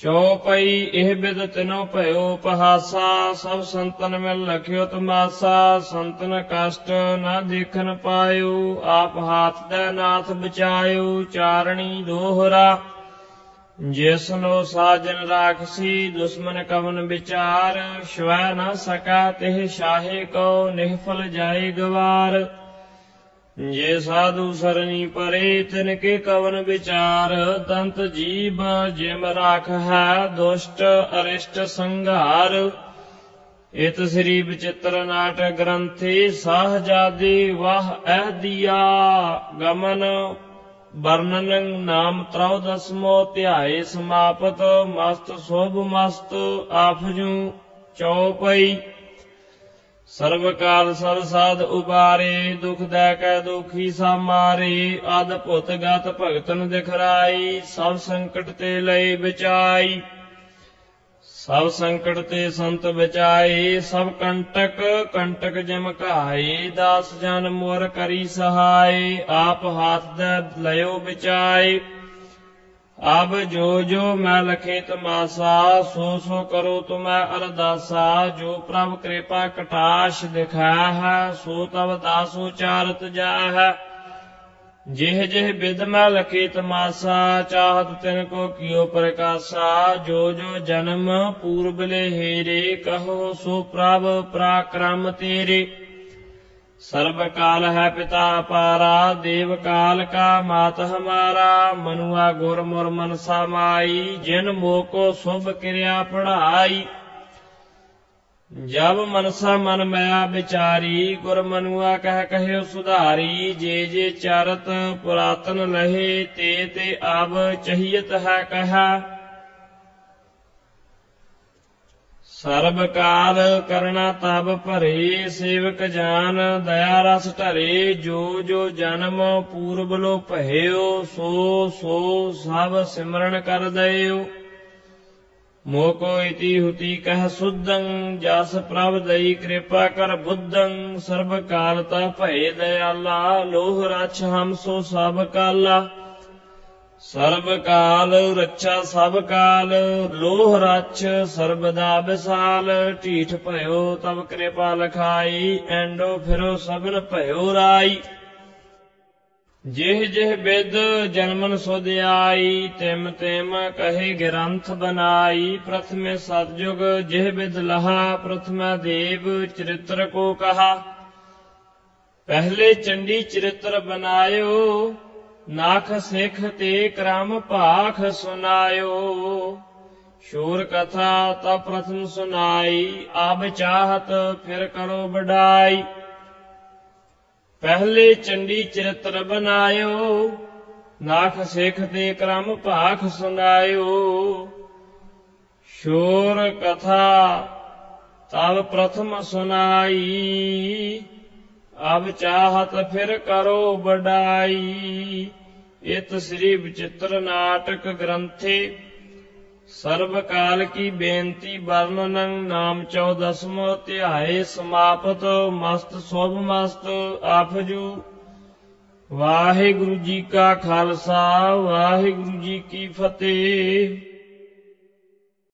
चौपई एह बिद तिनो भयो पहासा सब संतन मिल लख्यो तमासा। संतन कष्ट न देखन पायो आप हाथ दै नाथ बचायो। चारणी दोहरा जिसनो साजन राखसी दुश्मन कवन विचार। श्वह न सका तिह शाहे को निहफल जाए गवार। जे साधु सरनी परे तिनके कवन विचार। दंत जीव जिम राख है दुष्ट अरिष्ट संघार। इत श्री विचित्र नाट ग्रंथि साहजादी वाह अहदिया। गमन वर्णन नाम त्रयोदशमो ध्याय समापत। मस्त शोभ मस्त आफजू चौपई। सर्वकाल सब साध उबारे दुख दै कै दुखी सा मारे। आद भुत गत भगतन दिखराई सब संकट ते लय बचाई। सब संकट ते संत बचाए सब कंटक कंटक जम घाए। दास जन मोर करी सहाय आप हाथ दै लयो बचाए। अब जो जो मैं लखे तमासा सो सो करो तुम्हें अरदासा। जो प्रभ कृपा कटाश दिखा है सो तब दास उचारत जा है। जिह जिह विद मैं लखे तमासा चाहत तिन को कियो प्रकाशा। जो जो जन्म पूर्व ले हेरे कहो सो प्रभ पराक्रम तेरे। सर्व काल है पिता पारा देव काल का मात हमारा। मनुआ गुर मुर मनसा माई जिन मोह को शुभ क्रिया पढ़ाई। जब मनसा मन मया विचारी गुर मनुआ कह कहो सुधारी। जे जे चारत पुरातन लहे ते ते अब चाहियत है कहा। सर्ब काल करना तब भरे सेवक जान दया रस ढरे। जो जो जन्म पूर्व लो भयो सो सो सब सिमरन कर दयो। मोको इति हुति कह सुद्धं जस प्रभ दई कृपा कर बुद्धं सर्व कालता भय दयाला लोह रक्ष हम सो सब काला सर्व काल रक्षा सब काल लोह रक्ष सर्वदा विशाल ढीठ भयो तब कृपा लखाई एंडो फिरो सबन भयो राई जिह जिह विद जन्मन सुध आई तिम तिम कहे ग्रंथ बनाई प्रथम सतयुग जिह विद लहा प्रथम देव चरित्र को कहा पहले चंडी चरित्र बनायो नाख सिख ते क्रम भाख सुनायो शूर कथा तब प्रथम सुनाई अब चाहत फिर करो बढ़ाई पहले चंडी चरित्र बनायो नाख सिख ते क्रम भाख सुनायो शोर कथा तब प्रथम सुनाई अब चाहत फिर करो बढ़ाई इत श्री विचित्र नाटक ग्रंथे सर्वकाल की बेनती वर्णनं नाम 14वां अध्याय समाप्त मस्त शुभ मस्त आफजू वाहिगुरु जी का खालसा वाहिगुरु जी की फतेह।